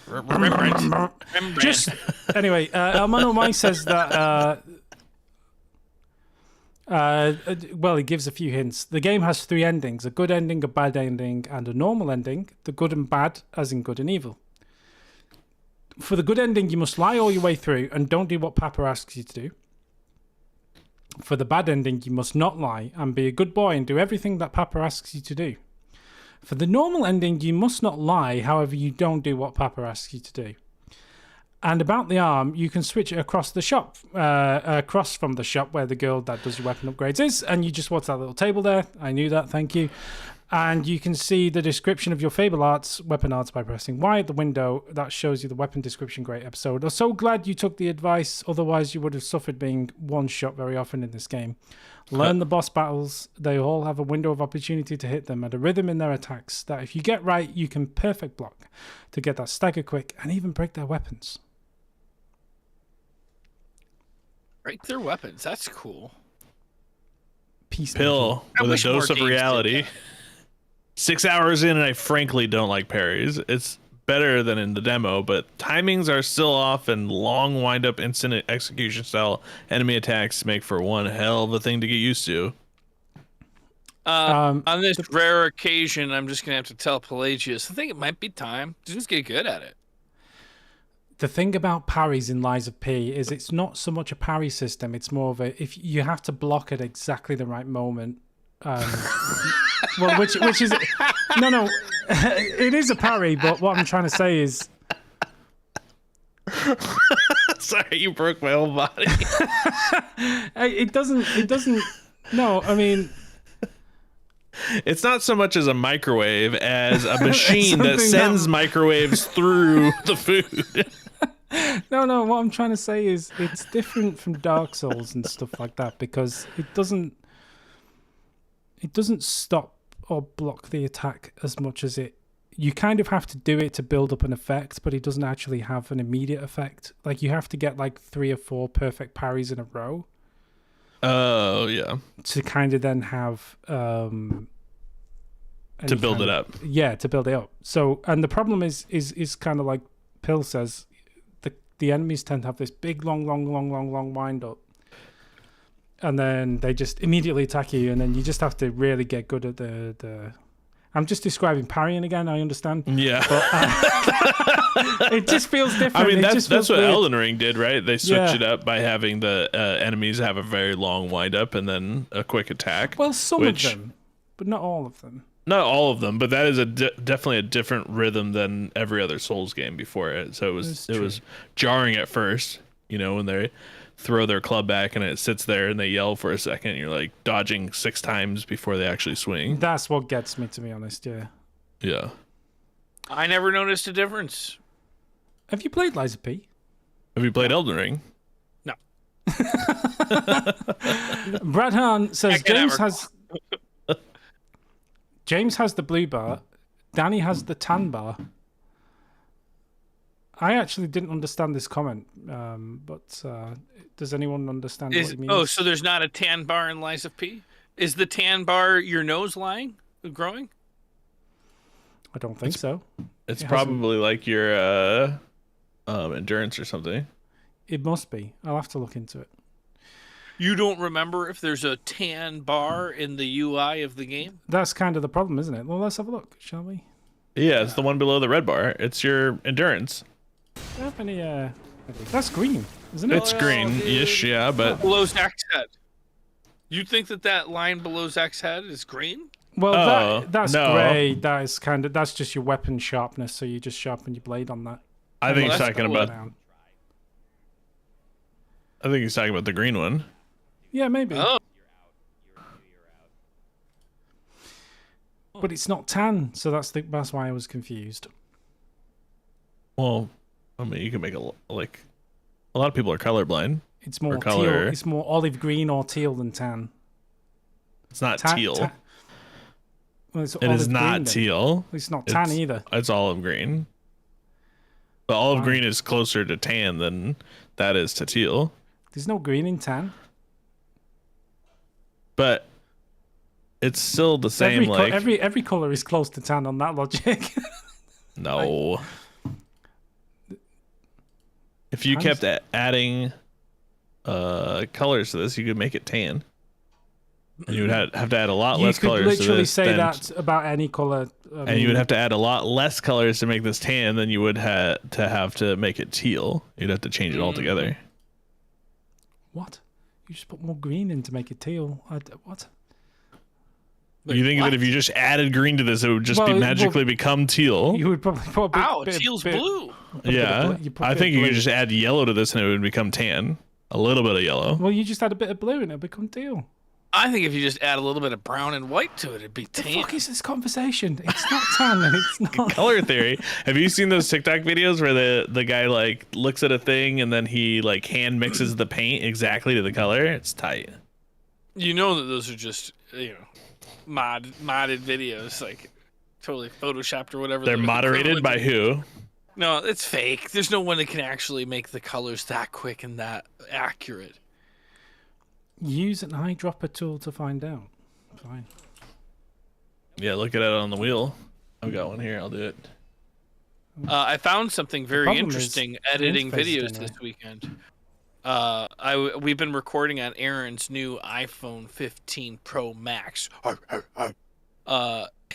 Rembrandt. Just anyway, Elmano Mai says that. Well, he gives a few hints. The game has 3 endings: a good ending, a bad ending, and a normal ending. The good and bad, as in good and evil. For the good ending, you must lie all your way through and don't do what Papa asks you to do. For the bad ending, you must not lie and be a good boy and do everything that Papa asks you to do. For the normal ending, you must not lie, however, you don't do what Papa asks you to do. And about the arm, you can switch it across the shop, across from the shop where the girl that does your weapon upgrades is, and you just watch that little table there. I knew that, thank you. And you can see the description of your Fable Arts, weapon arts, by pressing Y at the window. That shows you the weapon description. Great episode. I'm so glad you took the advice, otherwise you would have suffered being one-shot very often in this game. Learn the boss battles. They all have a window of opportunity to hit them and a rhythm in their attacks that if you get right, you can perfect block to get that stagger quick and even break their weapons. Break their weapons. That's cool. Peace. Pill I with a wish more dose of games did reality. that. 6 hours in, and I frankly don't like parries. It's better than in the demo, but timings are still off, and long wind-up instant execution style enemy attacks make for one hell of a thing to get used to. On this rare occasion, I'm just gonna have to tell Pelagius. I think it might be time to just get good at it. The thing about parries in Lies of P is it's not so much a parry system. It's more of a, if you have to block at exactly the right moment. Well, which is no, it is a parry. But what I'm trying to say is, Sorry, you broke my whole body. it doesn't. No, I mean, It's not so much as a microwave as a machine that something sends that- microwaves through the food. No. What I'm trying to say is it's different from Dark Souls and stuff like that because it doesn't stop or block the attack as much as it. You kind of have to do it to build up an effect, but it doesn't actually have an immediate effect. Like you have to get like 3 or 4 perfect parries in a row. Oh yeah. To kind of then have To build it up. Yeah, to build it up. So, and the problem is kind of like Pill says, the enemies tend to have this big, long wind up, and then they just immediately attack you, and then you just have to really get good at the. I'm just describing parrying again. I understand. Yeah. But, it just feels different. I mean, It that's just feels what weird. Elden Ring did, right? They switched Yeah. it up by having the enemies have a very long wind up and then a quick attack. Well, some which- of them, but not all of them. Not all of them, but that is definitely a different rhythm than every other Souls game before it. So That's it was jarring at first, when they throw their club back and it sits there and they yell for a second. You're like dodging 6 times before they actually swing. That's what gets me, to be honest. Yeah. Yeah. I never noticed a difference. Have you played Liza P? Have you played Elden Ring? No. Brad Hahn says I can James never- has the blue bar, Danny has the tan bar. I actually didn't understand this comment, but does anyone understand what he means? Oh, so there's not a tan bar in Lies of P? Is the tan bar your nose growing? I don't think so. It's It hasn't- probably like your endurance or something. It must be. I'll have to look into it. You don't remember if there's a tan bar in the UI of the game? That's kind of the problem, isn't it? Well, let's have a look, shall we? Yeah, it's the one below the red bar. It's your endurance. Do you have any, that's green, isn't it? It's green-ish, yeah, but Below Zach's head. You think that line below Zach's head is green? Well, Oh, that's no. grey. That's just your weapon sharpness, so you just sharpen your blade on that. I think he's that's talking cool. about. Down. I think he's talking about the green one. Yeah, maybe. Oh. But it's not tan, so that's why I was confused. Well, I mean, you can make a lot of people are colorblind. It's more color. teal. It's more olive green or teal than tan. It's not Tan- teal. ta- well, it's It olive is green, not then. teal. It's not tan It's- either. It's olive green. But olive Fine. green is closer to tan than that is to teal. There's no green in tan. But it's still the same. Every color is close to tan on that logic. No. If you Tan kept adding colors to this, you could make it tan. And you would have to add a lot you less could colors to literally this. say than- that about any color. and you would have to add a lot less colors to make this tan than you would have to make it teal. You'd have to change it all together. What? You just put more green in to make it teal. What? You think that if you just added green to this, it would just Well, magically become teal? You would probably put a bit, Ow, bit- teal's bit- blue. a bit Yeah, of bl- you put a I bit think of you could blue. just add yellow to this and it would become tan. A little bit of yellow. Well, you just add a bit of blue and it'll become teal. I think if you just add a little bit of brown and white to it, it'd be The tan. fuck is this conversation? It's not tan and it's not. Color theory. Have you seen those TikTok videos where the guy like looks at a thing and then he like hand mixes the paint exactly to the color? It's tight. You know that those are just modded videos, like totally photoshopped or whatever. They're the moderated equivalent by is. who? No, it's fake. There's no one that can actually make the colors that quick and that accurate. Use an eyedropper tool to find out. Fine. Yeah, look at it on the wheel. I've got one here. I'll do it. I found something very problem is interesting the editing interface videos anyway. this weekend. We've been recording on Aaron's new iPhone 15 Pro Max.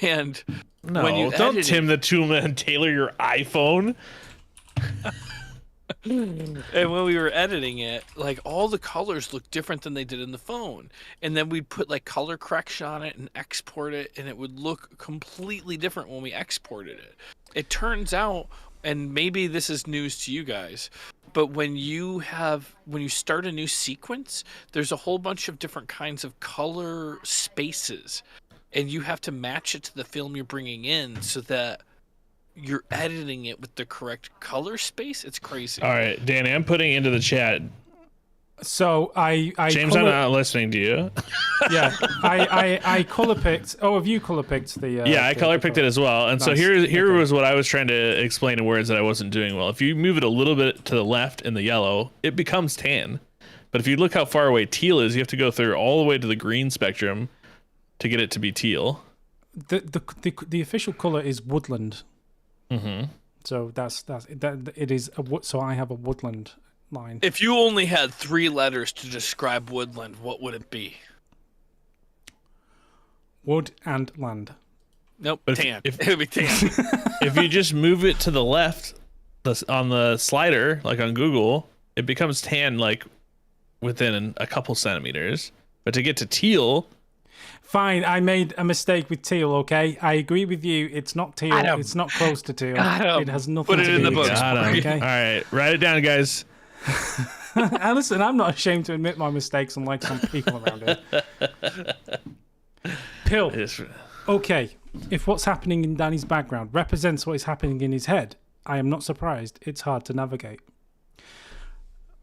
And No, when you don't edit Tim the Toolman tailor your iPhone. And when we were editing it, like all the colors looked different than they did in the phone. And then we'd put like color correction on it and export it, and it would look completely different when we exported it. It turns out, and maybe this is news to you guys, but when you start a new sequence, there's a whole bunch of different kinds of color spaces. and you have to match it to the film you're bringing in so that you're editing it with the correct color space. It's crazy. All right, Danny, I'm putting into the chat. So I James, I'm not listening to you. Yeah, I color picked. Oh, have you color picked the? Yeah, I color picked it as well. And so Nice. here Okay. was what I was trying to explain in words that I wasn't doing well. If you move it a little bit to the left in the yellow, it becomes tan. But if you look how far away teal is, you have to go through all the way to the green spectrum to get it to be teal. The official color is woodland. Mm-hmm. So that it is so I have a woodland line. If you only had 3 letters to describe woodland, what would it be? Wood and land. Nope, But tan. if- It would be tan. If you just move it to the left on the slider, like on Google, it becomes tan like within a couple centimeters. But to get to teal, Fine, I made a mistake with teal, okay? I agree with you. It's not teal. Got 'em. It's not close to teal. Got 'em. It has nothing Put it to in do the with books. teal, got 'em. okay? All right, write it down, guys. Listen, I'm not ashamed to admit my mistakes, unlike some people around here. Pill. It's- Okay, if what's happening in Danny's background represents what is happening in his head, I am not surprised. It's hard to navigate.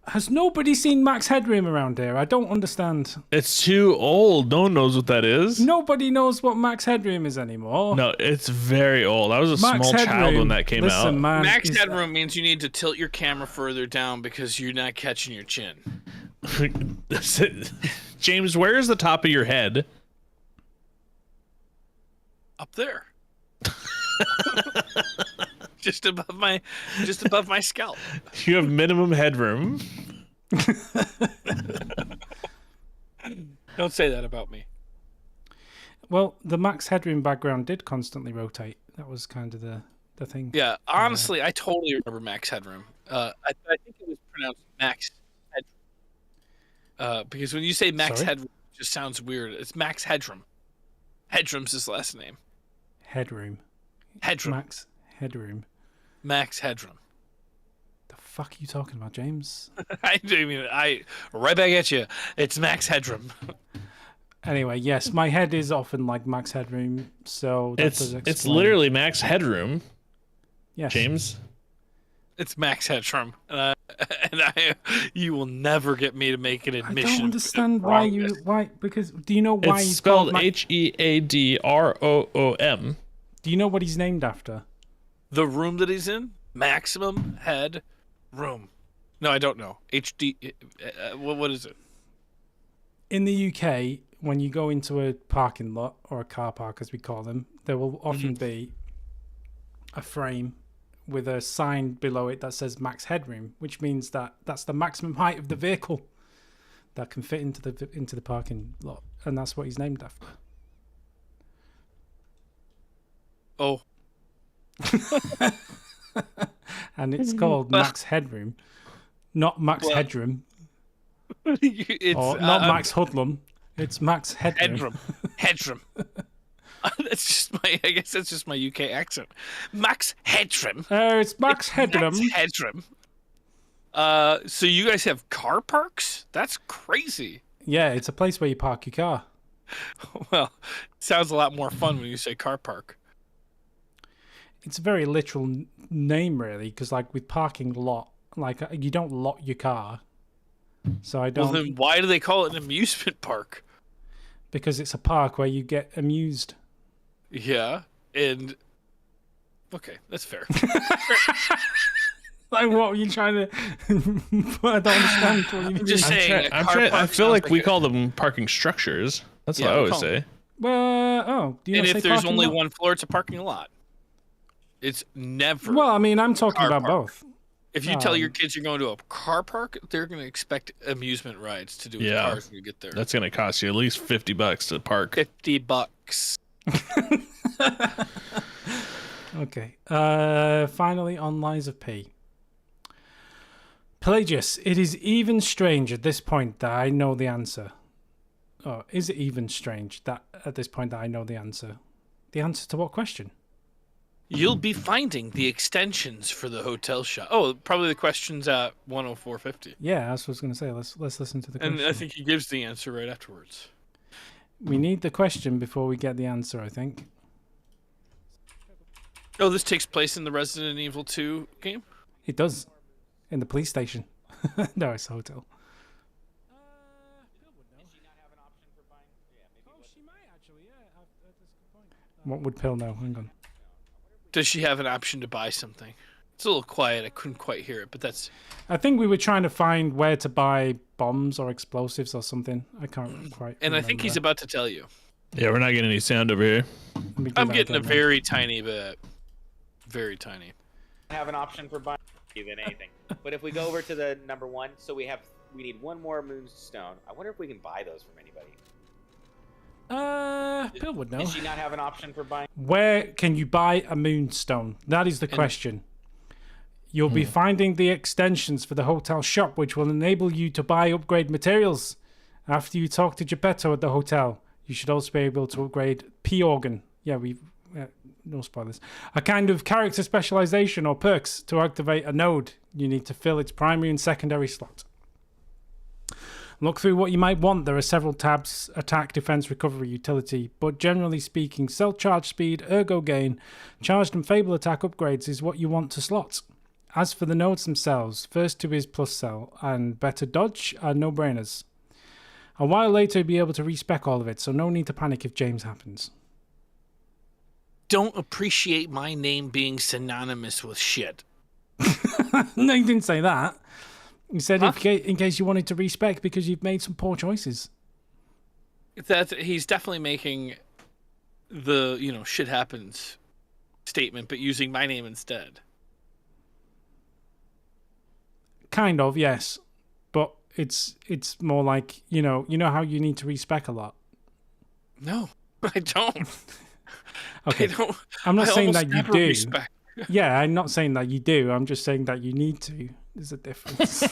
Has nobody seen Max Headroom around here? I don't understand. It's too old. No one knows what that is. Nobody knows what Max Headroom is anymore. No, it's very old. I was a Max small child Headroom, when that came listen, out. Man, Max is- headroom means you need to tilt your camera further down because you're not catching your chin. James, where is the top of your head? Up there. just above my scalp. You have minimum headroom. Don't say that about me. Well, the Max Headroom background did constantly rotate. That was kind of the thing. Yeah, honestly, I totally remember Max Headroom. I think it was pronounced Max Headroom. Because when you say Max Sorry? Headroom, it just sounds weird. It's Max Headroom. Headroom's his last name. Headroom. Headroom. Max Headroom. Max Headroom. The fuck are you talking about, James? I mean, right back at you. It's Max Headroom. Anyway, yes, my head is often like Max Headroom, so that does It's explain. literally max headroom, yes. James. It's Max Headroom, you will never get me to make an I admission. don't understand wrongness. because do you know why It's he's spelled called HEADROOM. Do you know what he's named after? The room that he's in, maximum head room. No, I don't know. HD. What is it? In the UK, when you go into a parking lot or a car park, as we call them, there will often be a frame with a sign below it that says max headroom, which means that that's the maximum height of the vehicle that can fit into the parking lot, and that's what he's named after. Oh, And it's called max headroom, not max Well, headroom, it's or not max hoodlum. It's max headroom. Headroom. That's just my. I guess that's just my UK accent. Max Headroom. It's max headroom. Max Headroom. So you guys have car parks? That's crazy. Yeah, it's a place where you park your car. Well, it sounds a lot more fun when you say car park. It's a very literal name, really, because like with parking lot, like you don't lot your car. So I Well, don't, then why do they call it an amusement park? because it's a park where you get amused. Yeah, and okay, that's fair. Like, what were you trying to? I don't understand what you mean. just saying. a car I park feel sounds like we a- call them parking structures. That's Yeah, what I we always call say. Well, do you And not if say there's parking only lot? one floor, it's a parking lot. It's never. Well, I mean, I'm talking car about park. both. If you tell your kids you're going to a car park, they're going to expect amusement rides to do with Yeah. cars when you get there. That's gonna cost you at least $50 to park. $50. Okay. Finally, on Lies of P. Pelagius, it is even strange at this point that I know the answer. Oh, is it even strange that at this point that I know the answer? The answer to what question? You'll be finding the extensions for the hotel shop. Oh, probably the questions at 104.50. Yeah, that's what I was going to say. Let's listen to the question. And I think he gives the answer right afterwards. We need the question before we get the answer, I think. Oh, this takes place in the Resident Evil 2 game? It does. In the police station. No, it's a hotel. What would Pill know? Hang on. Does she have an option to buy something? It's a little quiet. I couldn't quite hear it, but that's... I think we were trying to find where to buy bombs or explosives or something. I can't quite And remember. I think he's about to tell you. Yeah, we're not getting any sound over here. Let me do I'm that getting a again, very tiny bit. Very tiny. Have an option for buying than anything. But if we go over to the number 1, so we need one more moonstone. I wonder if we can buy those from anybody. Bill would know. Does she not have an option for buying? Where can you buy a moonstone? That is the question. You'll be finding the extensions for the hotel shop, which will enable you to buy upgrade materials. After you talk to Geppetto at the hotel, you should also be able to upgrade P-Organ. Yeah, no spoilers. A kind of character specialization or perks to activate a node. You need to fill its primary and secondary slot. Look through what you might want. There are several tabs: attack, defense, recovery, utility. But generally speaking, cell charge speed, ergo gain, charged and fable attack upgrades is what you want to slot. As for the nodes themselves, first 2 is plus cell and better dodge are no-brainers. A while later, you'll be able to respec all of it, so no need to panic if James happens. Don't appreciate my name being synonymous with shit. No, you didn't say that. You said in case you wanted to respec because you've made some poor choices. He's definitely making the, shit happens statement, but using my name instead. Kind of, yes. But it's more like, you know how you need to respec a lot. No, I don't. Okay. I'm not saying that you do. Yeah, I'm not saying that you do. I'm just saying that you need to. There's a difference.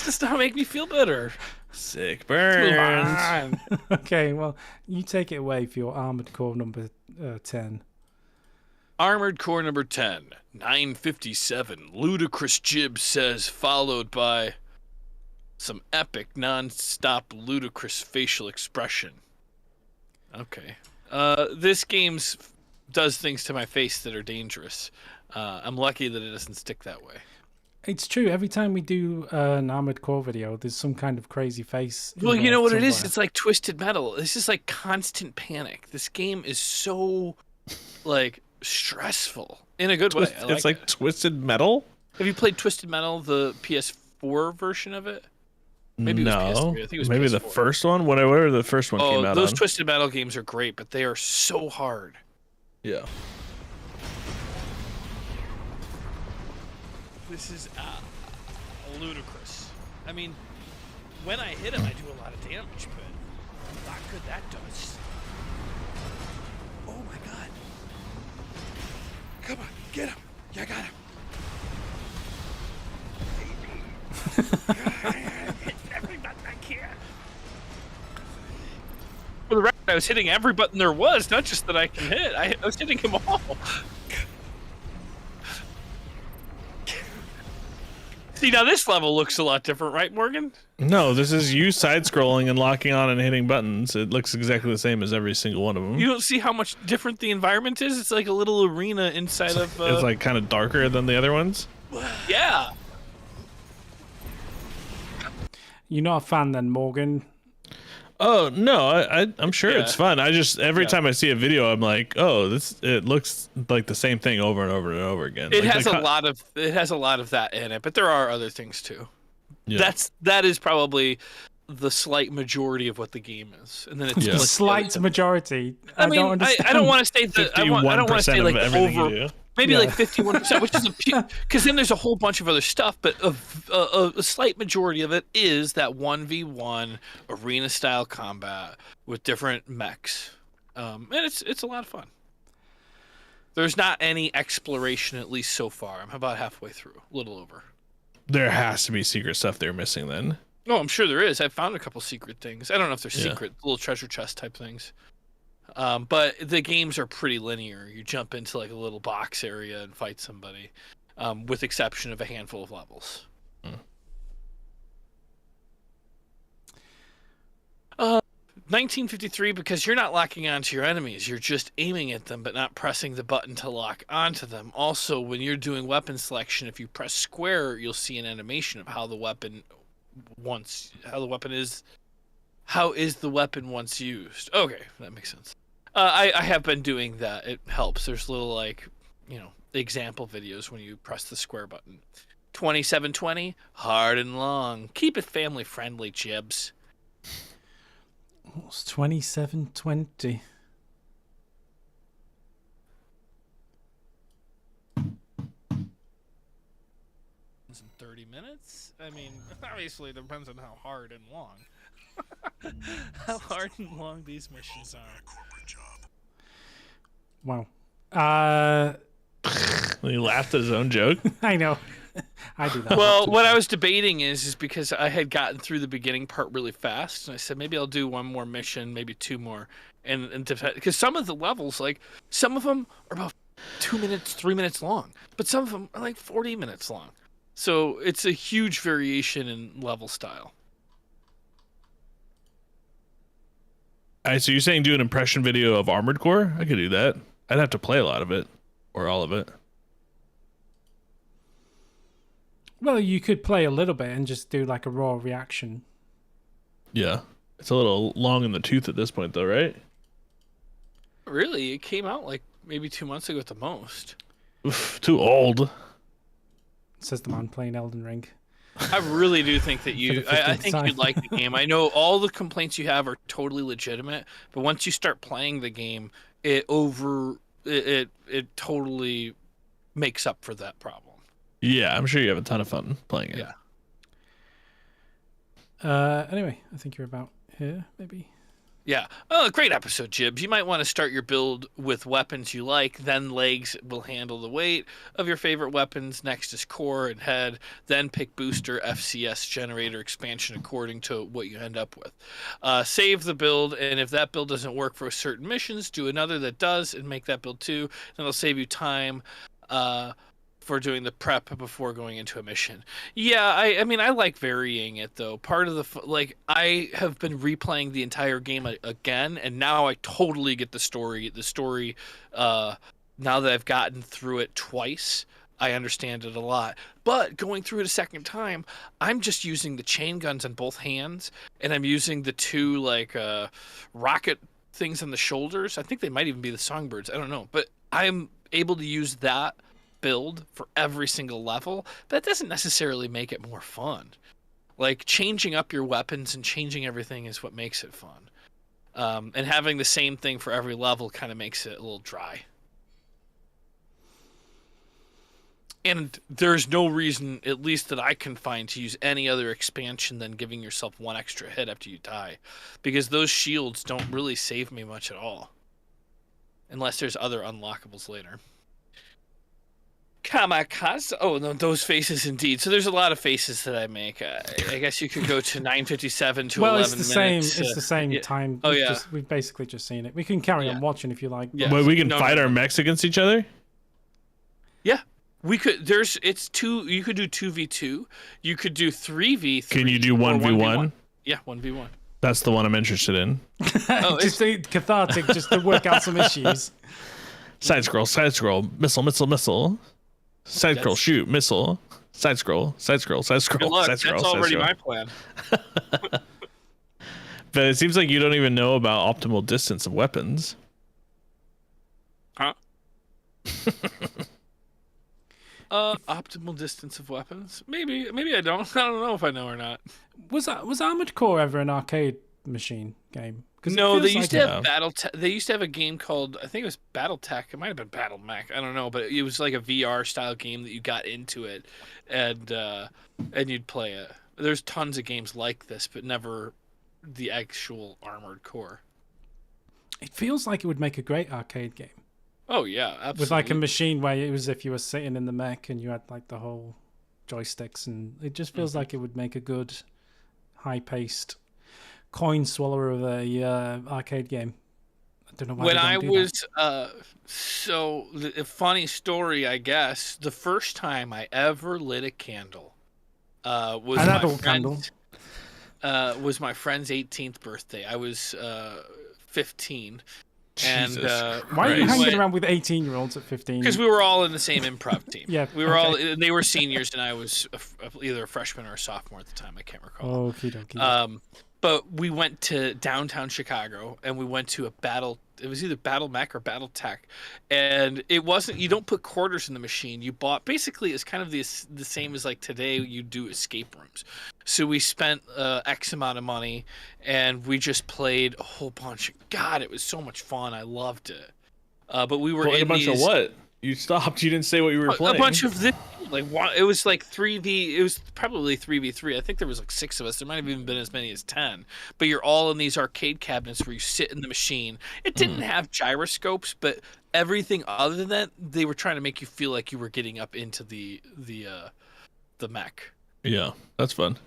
Does not make me feel better. Sick burns. Okay, well, you take it away for your Armored Core number 10. Armored Core number 10, 957. Ludicrous Jib says, followed by some epic, non-stop, ludicrous facial expression. Okay. This game's does things to my face that are dangerous. I'm lucky that it doesn't stick that way. It's true. Every time we do an Armored Core video, there's some kind of crazy face. Well, you know what it is? It's like Twisted Metal. This is like constant panic. This game is so, stressful in a good way. It's like Twisted Metal? Have you played Twisted Metal, the PS4 version of it? Maybe no. It was PS3. I think it was maybe PS4. the first one? Whatever the first one came out those on. Twisted Metal games are great, but they are so hard. Yeah. This is ludicrous. I mean, when I hit him, I do a lot of damage, but not good that does. Oh my god. Come on, get him. You got him. Hit every button I can. For the record, I was hitting every button there was, not just that I can hit. I was hitting them all. See, now this level looks a lot different, right, Morgan? No, this is you side-scrolling and locking on and hitting buttons. It looks exactly the same as every single one of them. You don't see how much different the environment is? It's like a little arena inside of... It's like kind of darker than the other ones? Yeah. You're not a fan then, Morgan? Oh, no, I'm sure it's fun. I just, every time I see a video, I'm like, oh, it looks like the same thing over and over and over again. It like has a lot of that in it, but there are other things too. Yeah. That is probably the slight majority of what the game is. And then it's The slight majority. I mean, don't understand. I don't want to say that I don't want to say like over maybe like 51%, which is because then there's a whole bunch of other stuff, but a slight majority of it is that 1v1 arena style combat with different mechs, and it's a lot of fun. There's not any exploration, at least so far. I'm about halfway through, a little over. There has to be secret stuff they're missing then. Oh, I'm sure there is. I found a couple secret things. I don't know if they're secret, little treasure chest type things. But the games are pretty linear. You jump into like a little box area and fight somebody, with exception of a handful of levels. 1953 because you're not locking onto your enemies. You're just aiming at them, but not pressing the button to lock onto them. Also, when you're doing weapon selection, if you press square, you'll see an animation of how the weapon is the weapon once used. Okay, that makes sense. I have been doing that. It helps. There's little example videos when you press the square button. 2720, hard and long. Keep it family friendly, Jibs. What's 2720? In 30 minutes? I mean, obviously it depends on how hard and long. How hard and long these missions are. Wow. He laughed at his own joke. I know. I do that. Well, what I was debating is because I had gotten through the beginning part really fast, and I said maybe I'll do one more mission, maybe two more, and because some of the levels, like some of them are about 2 minutes, 3 minutes long, but some of them are like 40 minutes long. So it's a huge variation in level style. All right, so you're saying do an impression video of Armored Core? I could do that. I'd have to play a lot of it, or all of it. Well, you could play a little bit and just do like a raw reaction. Yeah. It's a little long in the tooth at this point, though, right? Really? It came out like maybe 2 months ago at the most. Oof, too old. Says the man playing Elden Ring. I really do think that I 15th think time. you'd like the game. I know all the complaints you have are totally legitimate, but once you start playing the game, it totally makes up for that problem. Yeah, I'm sure you have a ton of fun playing it. Yeah. Anyway, I think you're about here, maybe. Yeah. Oh, great episode, Jibs. You might want to start your build with weapons you like, then legs will handle the weight of your favorite weapons. Next is core and head, then pick booster, FCS, generator, expansion according to what you end up with. Save the build, and if that build doesn't work for certain missions, do another that does and make that build too. And it'll save you time for doing the prep before going into a mission. Yeah, I mean, I like varying it, though. Part of I have been replaying the entire game again, and now I totally get the story. Now that I've gotten through it twice, I understand it a lot. But going through it a second time, I'm just using the chain guns on both hands, and I'm using the two, rocket things on the shoulders. I think they might even be the songbirds. I don't know. But I'm able to use that build for every single level. That doesn't necessarily make it more fun. Like, changing up your weapons and changing everything is what makes it fun. And having the same thing for every level kind of makes it a little dry. And there's no reason, at least that I can find, to use any other expansion than giving yourself one extra hit after you die. Because those shields don't really save me much at all. Unless there's other unlockables later. Kamikaze. Oh, no, those faces indeed. So there's a lot of faces that I make. I guess you could go to 9:57 to 11 it's the minutes. same. It's the same yeah. time. Oh, yeah. We've basically just seen it. We can carry on watching if you like. Yeah. But we can No, fight no. our mechs against each other? Yeah. We could. It's two. You could do 2v2. You could do 3v3. Can you do 1v1? Yeah, 1v1. That's the one I'm interested in. Oh, Just cathartic, just to work out some issues. Side scroll, missile, missile, missile. Side scroll, shoot, missile. Side scroll, side scroll, side scroll, Good luck. side scroll. That's side already scroll. my plan. But it seems like you don't even know about optimal distance of weapons. Huh? Optimal distance of weapons? Maybe I don't. I don't know if I know or not. Was Armored Core ever an arcade machine game? 'Cause it No, they feels used like to have They used to have a game called, I think it was BattleTech. It might have been Battle Mech. I don't know, but it was like a VR style game that you got into it, and you'd play it. There's tons of games like this, but never the actual Armored Core. It feels like it would make a great arcade game. Oh yeah, absolutely. With like a machine where it was if you were sitting in the mech and you had like the whole joysticks, and it just feels like it would make a good, high-paced coin swallower of a arcade game. I don't know why. When they don't I do was a funny story, I guess. The first time I ever lit a candle was An my adult friend- candle. was my friend's 18th birthday. I was 15. And Jesus Why are you Christ. hanging around with 18-year-olds at 15? because we were all in the same improv team. Yeah, we were okay. all. They were seniors, and I was either a freshman or a sophomore at the time. I can't recall. Okie dokie. But we went to downtown Chicago, and we went to a battle. It was either Battle Mech or Battle Tech, and it wasn't. You don't put quarters in the machine. You bought basically it's kind of the same as like today you do escape rooms. So we spent X amount of money, and we just played a whole bunch. God, it was so much fun. I loved it. But we were Played in a bunch these, of what? You stopped. You didn't say what you were playing. a bunch of this, like it was like 3v. It was probably 3v3. I think there was like 6 of us. There might have even been as many as 10. But you're all in these arcade cabinets where you sit in the machine. It didn't have gyroscopes, but everything other than that, they were trying to make you feel like you were getting up into the mech. Yeah, that's fun.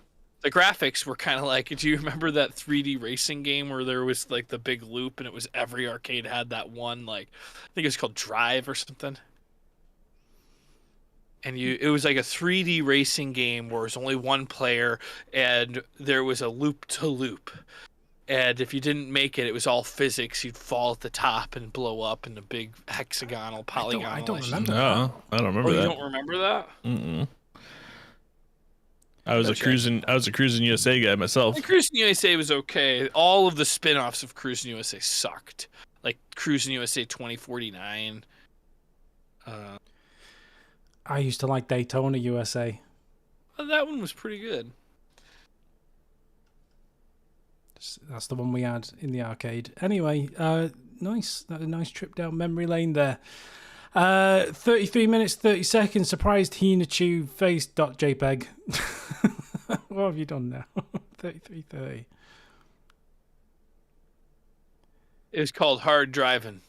The graphics were kind of like, do you remember that 3D racing game where there was like the big loop and it was every arcade had that one, like, I think it was called Drive or something. And it was like a 3D racing game where it was only one player and there was a loop to loop. And if you didn't make it, it was all physics. You'd fall at the top and blow up in a big hexagonal polygon. I don't remember. No, I don't remember Oh, that. you don't remember that? Mm-mm. I was Okay. a cruising USA guy myself. And Cruising USA was okay. All of the spin-offs of Cruising USA sucked. Like Cruising USA 2049. I used to like Daytona USA. That one was pretty good. That's the one we had in the arcade. Anyway, nice. A nice trip down memory lane there. 33 minutes, 30 seconds. Surprised Hinachu face.jpg. What have you done now? 33:30. It was called Hard Driving.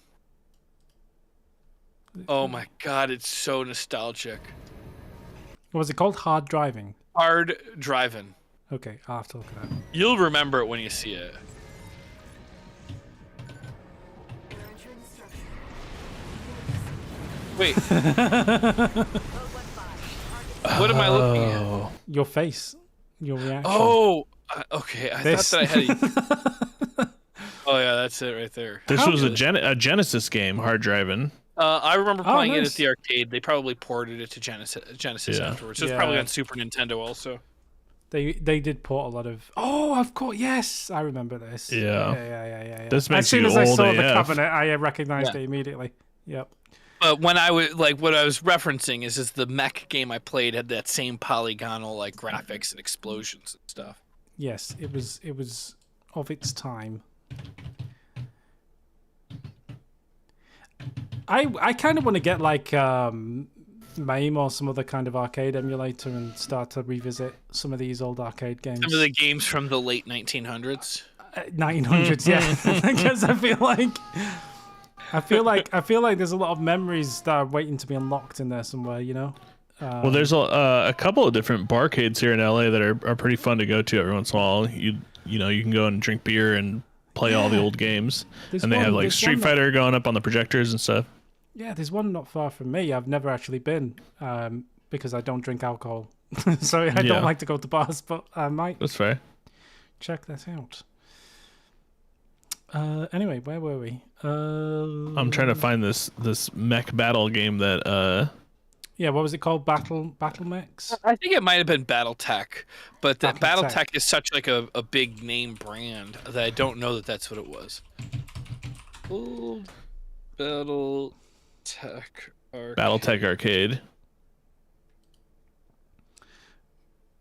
Oh my god, it's so nostalgic. What was it called? Hard driving. Hard Driving. Okay, I'll have to look at that. You'll remember it when you see it. Wait. What am I looking at? Your face. Your reaction. Oh, okay. I This. thought that I had. Oh yeah, that's it right there. This How was a good. Genesis game, Hard Driving. I remember Oh, playing it nice. at the arcade. They probably ported it to Genesis Yeah. afterwards. It was Yeah. probably on Super Nintendo also. They did port a lot of. Oh, of course. Yes, I remember this. Yeah. Yeah. This As makes soon you as I old saw the AF. cabinet, I recognized Yeah. it immediately. Yep. But when I was like, what I was referencing is the mech game I played had that same polygonal like graphics and explosions and stuff. Yes, it was of its time. I kind of want to get like MAME or some other kind of arcade emulator and start to revisit some of these old arcade games. Some of the games from the late 1900s. 1900s, yeah. Because I feel like there's a lot of memories that are waiting to be unlocked in there somewhere. You know. Well, there's a couple of different barcades here in LA that are pretty fun to go to every once in a while. You know you can go and drink beer and play all the old games, There's and they have one- like there's Street one that- Fighter going up on the projectors and stuff. Yeah, there's one not far from me. I've never actually been because I don't drink alcohol, so I Yeah. don't like to go to bars. But I might That's fair. check that out. Anyway, where were we? I'm trying to find this mech battle game that Yeah, what was it called? Battle Mechs. I think it might have been BattleTech, but that BattleTech. BattleTech is such like a big name brand that I don't know that that's what it was. Old BattleTech arcade. BattleTech Arcade.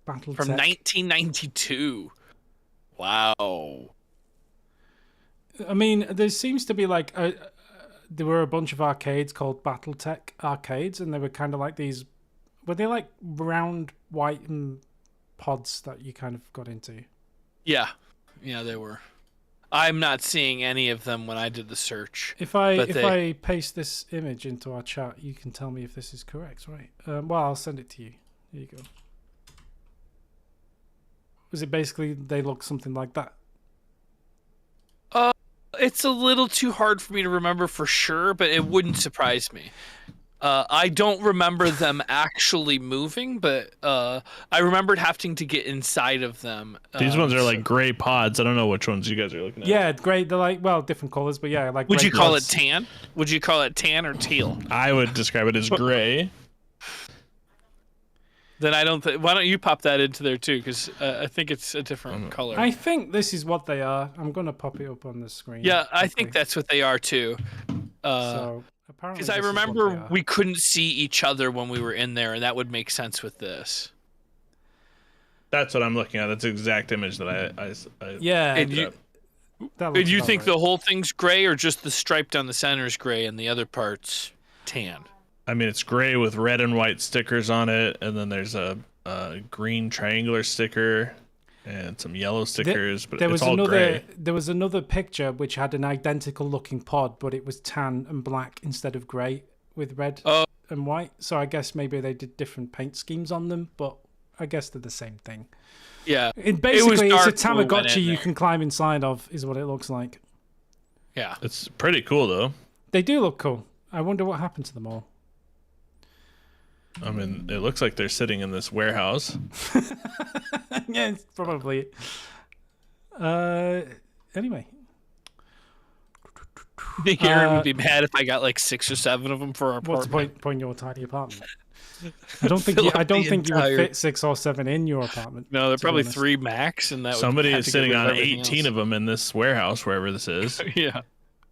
Battle From 1992. Wow. I mean, there seems to be like there were a bunch of arcades called BattleTech arcades, and they were kind of like these. Were they like round white pods that you kind of got into? Yeah, they were. I'm not seeing any of them when I did the search. If I But I paste this image into our chat, you can tell me if this is correct, right? Well, I'll send it to you. Here you go. Was it basically they look something like that? It's a little too hard for me to remember for sure, but it wouldn't surprise me. I don't remember them actually moving, but I remembered having to get inside of them. These ones are like gray pods. I don't know which ones you guys are looking at. Yeah, great. They're like, well, different colors, but yeah, like. Would gray you call pods. it tan? Would you call it tan or teal? I would describe it as gray. Then I don't think. Why don't you pop that into there too? Because I think it's a different color. I think this is what they are. I'm gonna pop it up on the screen. Yeah, I quickly. think that's what they are too. So apparently, Because I this is what they remember are. we couldn't see each other when we were in there, and that would make sense with this. That's what I'm looking at. That's the exact image that I Yeah. And looked you, up. that and looks you about think right. the whole thing's gray, or just the stripe down the center is gray and the other part's tan? I mean, it's gray with red and white stickers on it, and then there's a green triangular sticker and some yellow stickers, but there it's was all another gray. there was another picture which had an identical looking pod, but it was tan and black instead of grey with red Oh. and white. So I guess maybe they did different paint schemes on them, but I guess they're the same thing. Yeah, Basically, it's a dark when we went Tamagotchi in you there. can climb inside of, is what it looks like. yeah. It's pretty cool though. They do look cool. I wonder what happened to them all. I mean, it looks like they're sitting in this warehouse. Yeah, it's probably. Anyway. I think Aaron would be mad if I got like 6 or 7 of them for our What's apartment. the point in your tiny apartment? I don't think Fill you, up I don't the think you would entire- fit 6 or 7 in your apartment. No, they're to be probably honest. 3 max, and that Somebody would is sitting on 18 else. of them in this warehouse, wherever this is. Yeah.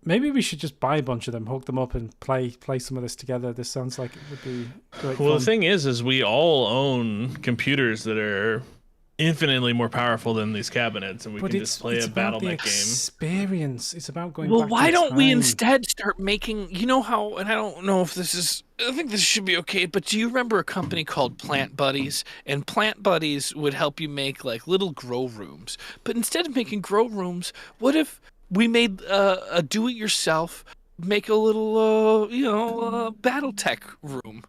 Maybe we should just buy a bunch of them, hook them up, and play some of this together. This sounds like it would be great Well, fun. the thing is we all own computers that are infinitely more powerful than these cabinets, and we but can it's, just play it's a about the BattleNet game. experience. It's about going. Well, back why in don't we time. instead start making, you know how, and I don't know if this is, I think this should be okay, but do you remember a company called Plant Buddies? And Plant Buddies would help you make like little grow rooms. But instead of making grow rooms, what if we made a do-it-yourself, make a little, BattleTech room?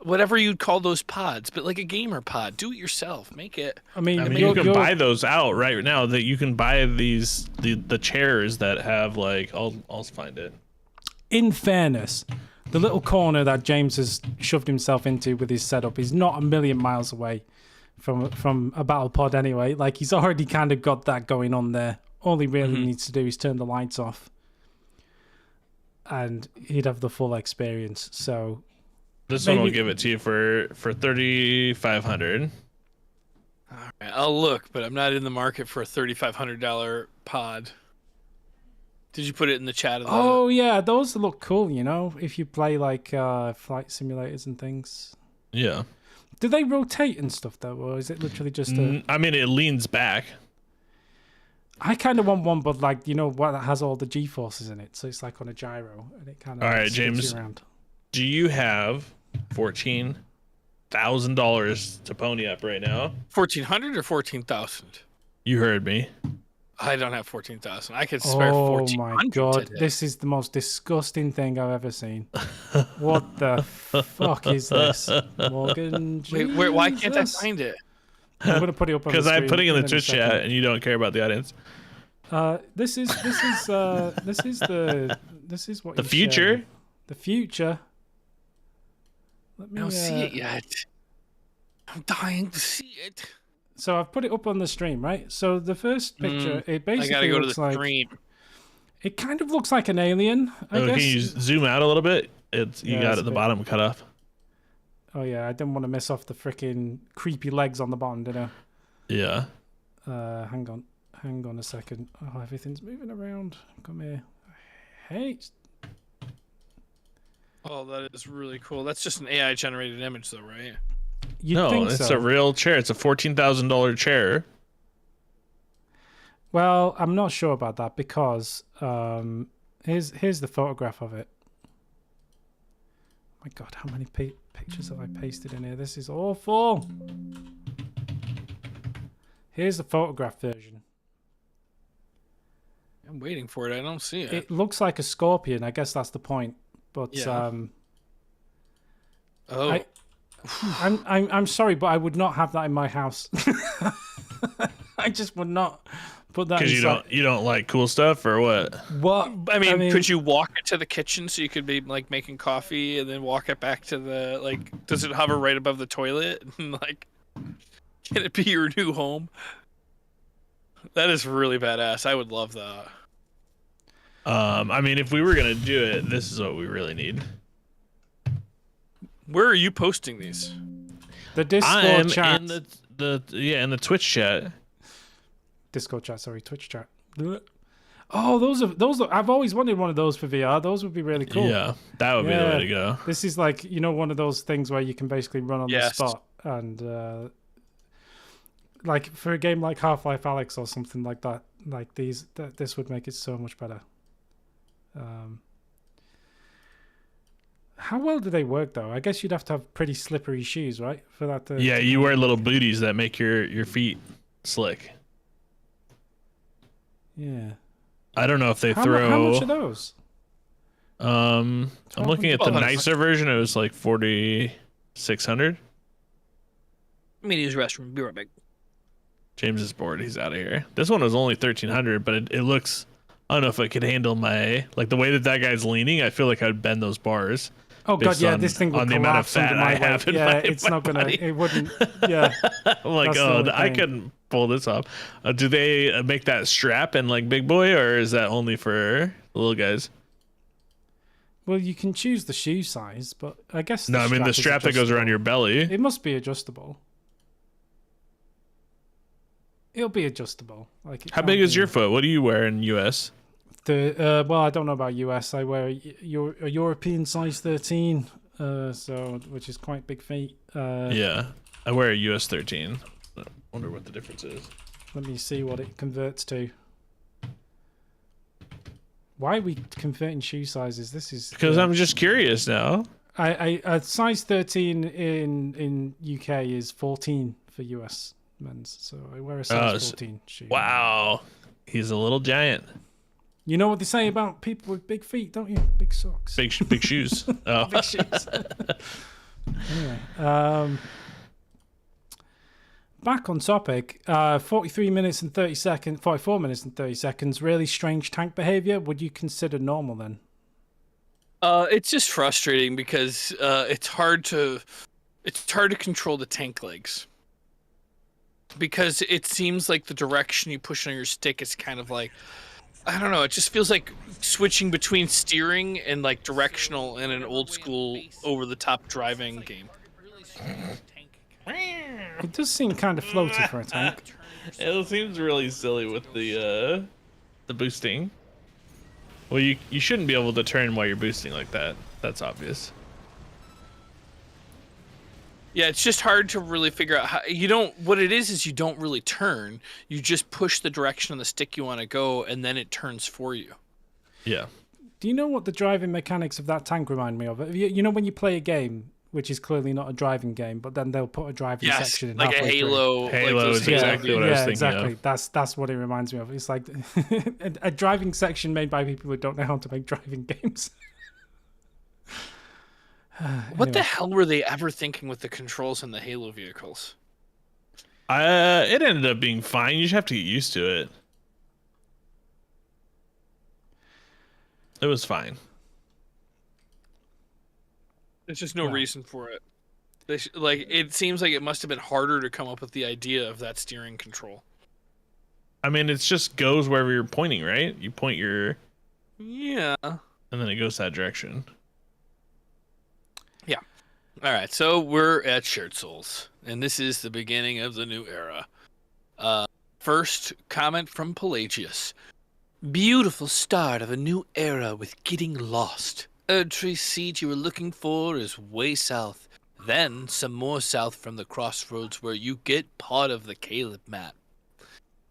Whatever you'd call those pods, but like a gamer pod, do it yourself, make it. I mean, I mean, you're- you can you're- buy those out right now. That you can buy the chairs that have like I'll find it. in fairness, the little corner that James has shoved himself into with his setup is not a million miles away from a battle pod anyway. Like, he's already kind of got that going on there. All he really needs to do is turn the lights off, and he'd have the full experience. So This one will Maybe- give it to you for 3,500. All right, I'll look, but I'm not in the market for a $3,500 pod. Did you put it in the chat? Of the... oh yeah, those look cool. If you play like flight simulators and things. Yeah. Do they rotate and stuff though, or is it literally just a? I mean, it leans back. I kind of want one, but like what that has all the G forces in it, so it's like on a gyro, and it kind of. All right, James. Around. Do you have $14,000 to pony up right now? 1,400 or 14,000? You heard me. I don't have 14,000. I could spare Oh 1,400. my god, today. this is the most disgusting thing I've ever seen. What the fuck is this, Morgan? Wait, why can't I Jesus. find it? I'm gonna put it up on the Because I'm screen putting in the a Twitch second. chat and you don't care about the audience. This is what The you're future? sharing. The future. Let me, I don't see it yet. I'm dying to see it. So I've put it up on the stream, right? So the first picture, it I basically gotta go to looks the like stream. it kind of looks like an alien, I Oh, guess. can you zoom out a little bit? You Yeah, got it's it at a the bit- bottom cut off. Oh yeah, I didn't want to miss off the freaking creepy legs on the bottom, did I? Yeah. Hang on a second. Oh, everything's moving around. Come here. Hey, Oh, that is really cool. That's just an AI generated image, though, right? you No, think it's so? a real chair. It's a $14,000 chair. Well, I'm not sure about that because here's the photograph of it. My God, how many pictures have I pasted in here? This is awful. Here's the photograph version. I'm waiting for it. I don't see it. It looks like a scorpion. I guess that's the point. But Yeah. Oh, I'm sorry, but I would not have that in my house. I just would not put that Because you don't like cool stuff or what? What? I mean, could you walk it to the kitchen so you could be like making coffee and then walk it back to the like? Does it hover right above the toilet? And like, can it be your new home? That is really badass. I would love that. I mean, if we were gonna do it, this is what we really need. Where are you posting these? The Discord I'm chat. in in the Twitch chat. Discord chat, sorry, Twitch chat. Oh, those are. I've always wanted one of those for VR. Those would be really cool. Yeah, that would be the way to go. This is like, you know, one of those things where you can basically run on the Yes. spot and like for a game like Half-Life Alyx or something like that. Like this would make it so much better. How well do they work though? I guess you'd have to have pretty slippery shoes, right, for that to... Yeah, you wear little booties that make your feet slick. Yeah. I don't know if they How throw. much are those? I'm looking at the nicer version. It was like 4,600. Let me use the restroom. Be right back. James is bored. He's out of here. This one was only 1,300, but it looks. I don't know if I could handle my like the way that guy's leaning. I feel like I'd bend those bars. Oh god, based yeah, on- this thing would on the amount of collapse under fat my I weight. have in Yeah, my- it's my not gonna. body. It wouldn't. Yeah. I'm like, That's the oh, only I thing. couldn't pull this off. Do they make that strap in like Big Boy, or is that only for the little guys? Well, you can choose the shoe size, but I guess No, I mean the is strap that goes around adjustable. your belly. It must be adjustable. It'll be adjustable. Like it How can't big is be- your foot? What do you wear in US? well, I don't know about US. I wear a European size 13, so which is quite big feet. Yeah, I wear a US 13. I wonder what the difference is. Let me see what it converts to. Why are we converting shoe sizes? This is Because I'm just curious now. a size 13 in UK is 14 for US men's, so I wear a size 14 shoe. Wow, he's a little giant. You know what they say about people with big feet, don't you? Big socks. Big shoes. Oh. Big shoes. Anyway, back on topic. 43 minutes and 30 seconds. 44 minutes and 30 seconds. Really strange tank behavior. Would you consider normal then? It's just frustrating because it's hard to control the tank legs. Because it seems like the direction you push on your stick is kind of like, I don't know, it just feels like switching between steering and like directional in an old school over the top driving game. It does seem kind of floaty for a tank. It seems really silly with the boosting. Well, you shouldn't be able to turn while you're boosting like that. That's obvious. Yeah, it's just hard to really figure out how you don't. What it is you don't really turn. You just push the direction on the stick you want to go, and then it turns for you. Yeah. Do you know what the driving mechanics of that tank remind me of? You know when you play a game, which is clearly not a driving game, but then they'll put a driving Yes, section in like a halfway through. Halo. Halo like those is things. exactly what I was thinking exactly. of. That's what it reminds me of. It's like a driving section made by people who don't know how to make driving games. What the hell were they ever thinking with the controls in the Halo vehicles? It ended up being fine. You just have to get used to it. It was fine. There's just no reason for it. Like it seems like it must have been harder to come up with the idea of that steering control. I mean, it just goes wherever you're pointing, right? You point your, Yeah. and then it goes that direction. All right, so we're at Shared Souls, and this is the beginning of the new era. First comment from Pelagius. Beautiful start of a new era with getting lost. Erdtree seed you were looking for is way south. Then some more south from the crossroads where you get part of the Caleb map.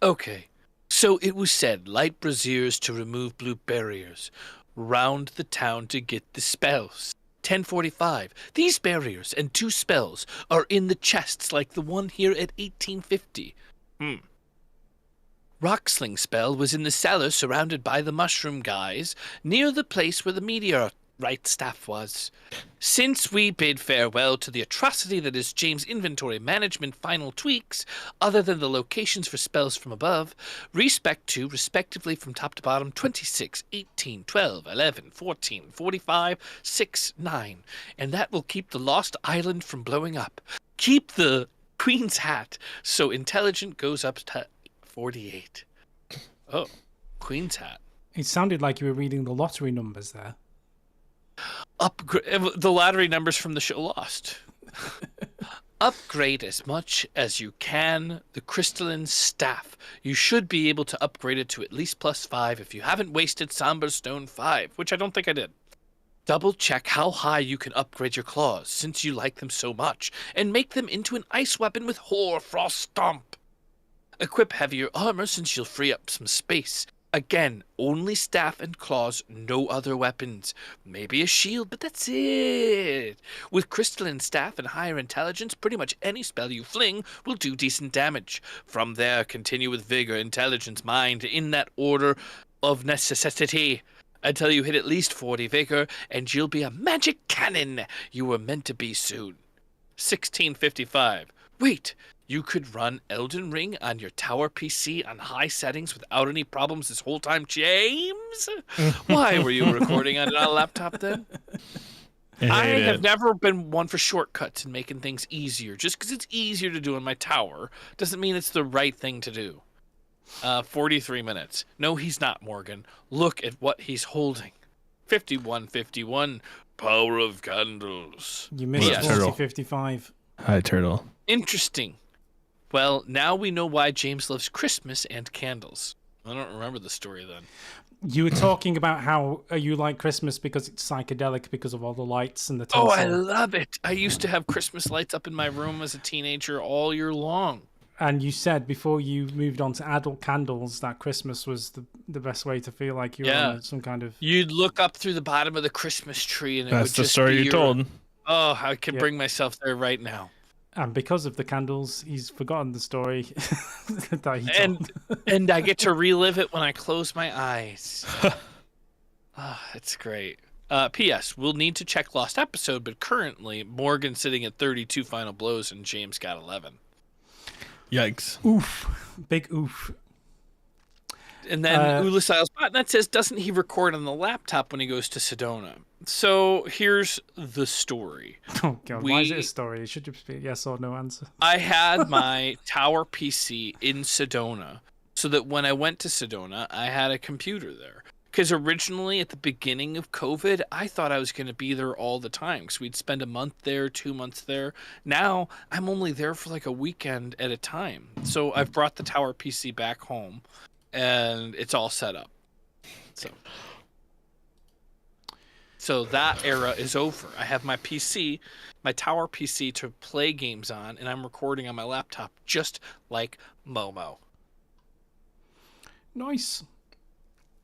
Okay, so it was said light braziers to remove blue barriers. Round the town to get the spells. 1045. These barriers and 2 spells are in the chests like the one here at 1850. Rocksling spell was in the cellar surrounded by the mushroom guys near the place where the right staff was. Since we bid farewell to the atrocity that is James' inventory management final tweaks, other than the locations for spells from above, respect to, respectively from top to bottom, 26, 18, 12, 11, 14, 45, 6, 9. And that will keep the Lost Island from blowing up. Keep the Queen's Hat so intelligent goes up to 48. Oh, Queen's Hat. It sounded like you were reading the lottery numbers there. Upgrade the lottery numbers from the show Lost. Upgrade as much as you can the crystalline staff. You should be able to upgrade it to at least +5 if you haven't wasted Somber Stone 5, which I don't think I did. Double check how high you can upgrade your claws, since you like them so much, and make them into an ice weapon with Hoarfrost Stomp. Equip heavier armor since you'll free up some space. Again, only staff and claws, no other weapons. Maybe a shield, but that's it. With crystalline staff and higher intelligence, pretty much any spell you fling will do decent damage. From there, continue with vigor, intelligence, mind, in that order of necessity, until you hit at least 40 vigor, and you'll be a magic cannon you were meant to be soon. 1655. Wait, you could run Elden Ring on your tower PC on high settings without any problems this whole time, James? Why were you recording on a laptop then? I have never been one for shortcuts and making things easier. Just because it's easier to do on my tower doesn't mean it's the right thing to do. 43 minutes. No, he's not, Morgan. Look at what he's holding. 5151. Power of Candles. You missed Yeah. 4055. Hi, Turtle. Interesting. Well, now we know why James loves Christmas and candles. I don't remember the story then. You were talking about how you like Christmas because it's psychedelic because of all the lights and the tinsel. Oh, I love it. I used to have Christmas lights up in my room as a teenager all year long. And you said before you moved on to adult candles that Christmas was the best way to feel like you were on some kind of... You'd look up through the bottom of the Christmas tree and it That's would the just story be you told. Oh, I can bring myself there right now. And because of the candles, he's forgotten the story that he told. And I get to relive it when I close my eyes. That's great. P.S. We'll need to check lost episode, but currently Morgan's sitting at 32 final blows and James got 11. Yikes. Oof. Big oof. And then Ulastyles Botnet says, doesn't he record on the laptop when he goes to Sedona? So here's the story. Oh, God. Why is it a story? It should just be a yes or no answer. I had my tower PC in Sedona so that when I went to Sedona, I had a computer there. Because originally, at the beginning of COVID, I thought I was going to be there all the time. Because we'd spend a month there, 2 months there. Now, I'm only there for like a weekend at a time. So I've brought the tower PC back home. And it's all set up. So that era is over. I have my PC, my tower PC to play games on, and I'm recording on my laptop just like Momo. Nice.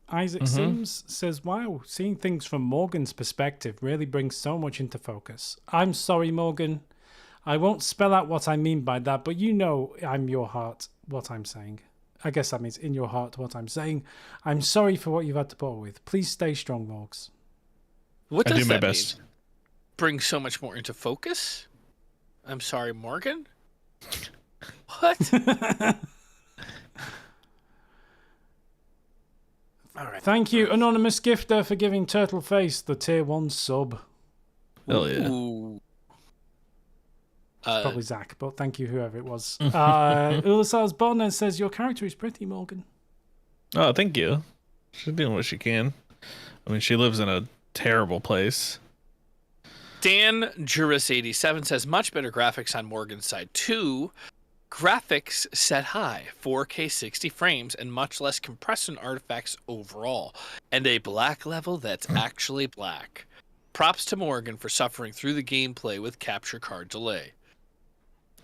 Isaac Sims says, wow, seeing things from Morgan's perspective really brings so much into focus. I'm sorry, Morgan. I won't spell out what I mean by that, but you know I'm your heart, what I'm saying. I guess that means in your heart what I'm saying. I'm sorry for what you've had to put up with. Please stay strong, Morgs. What does I do my that best. mean? Bring so much more into focus? I'm sorry, Morgan? What? All right. Thank you, Anonymous Gifter, for giving Turtle Face the tier 1 sub. Hell yeah. Ooh. Probably Zach, but thank you, whoever it was. Ulasars Bonner says, your character is pretty, Morgan. Oh, thank you. She's doing what she can. I mean, she lives in a terrible place. Dan Juris87 says, much better graphics on Morgan's side. 2, graphics set high, 4K 60 frames, and much less compression artifacts overall. And a black level that's actually black. Props to Morgan for suffering through the gameplay with capture card delay.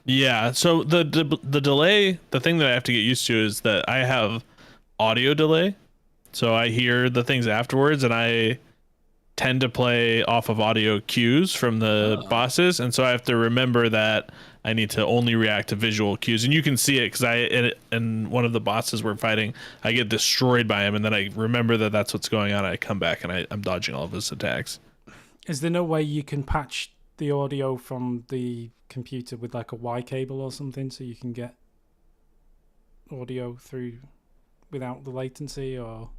Yeah, so the delay, the thing that I have to get used to is that I have audio delay. So I hear the things afterwards, and I tend to play off of audio cues from the bosses, and so I have to remember that I need to only react to visual cues. And you can see it because in one of the bosses we're fighting, I get destroyed by him, and then I remember that that's what's going on. I come back and I'm dodging all of his attacks. Is there no way you can patch the audio from the computer with like a Y cable or something so you can get audio through without the latency? Or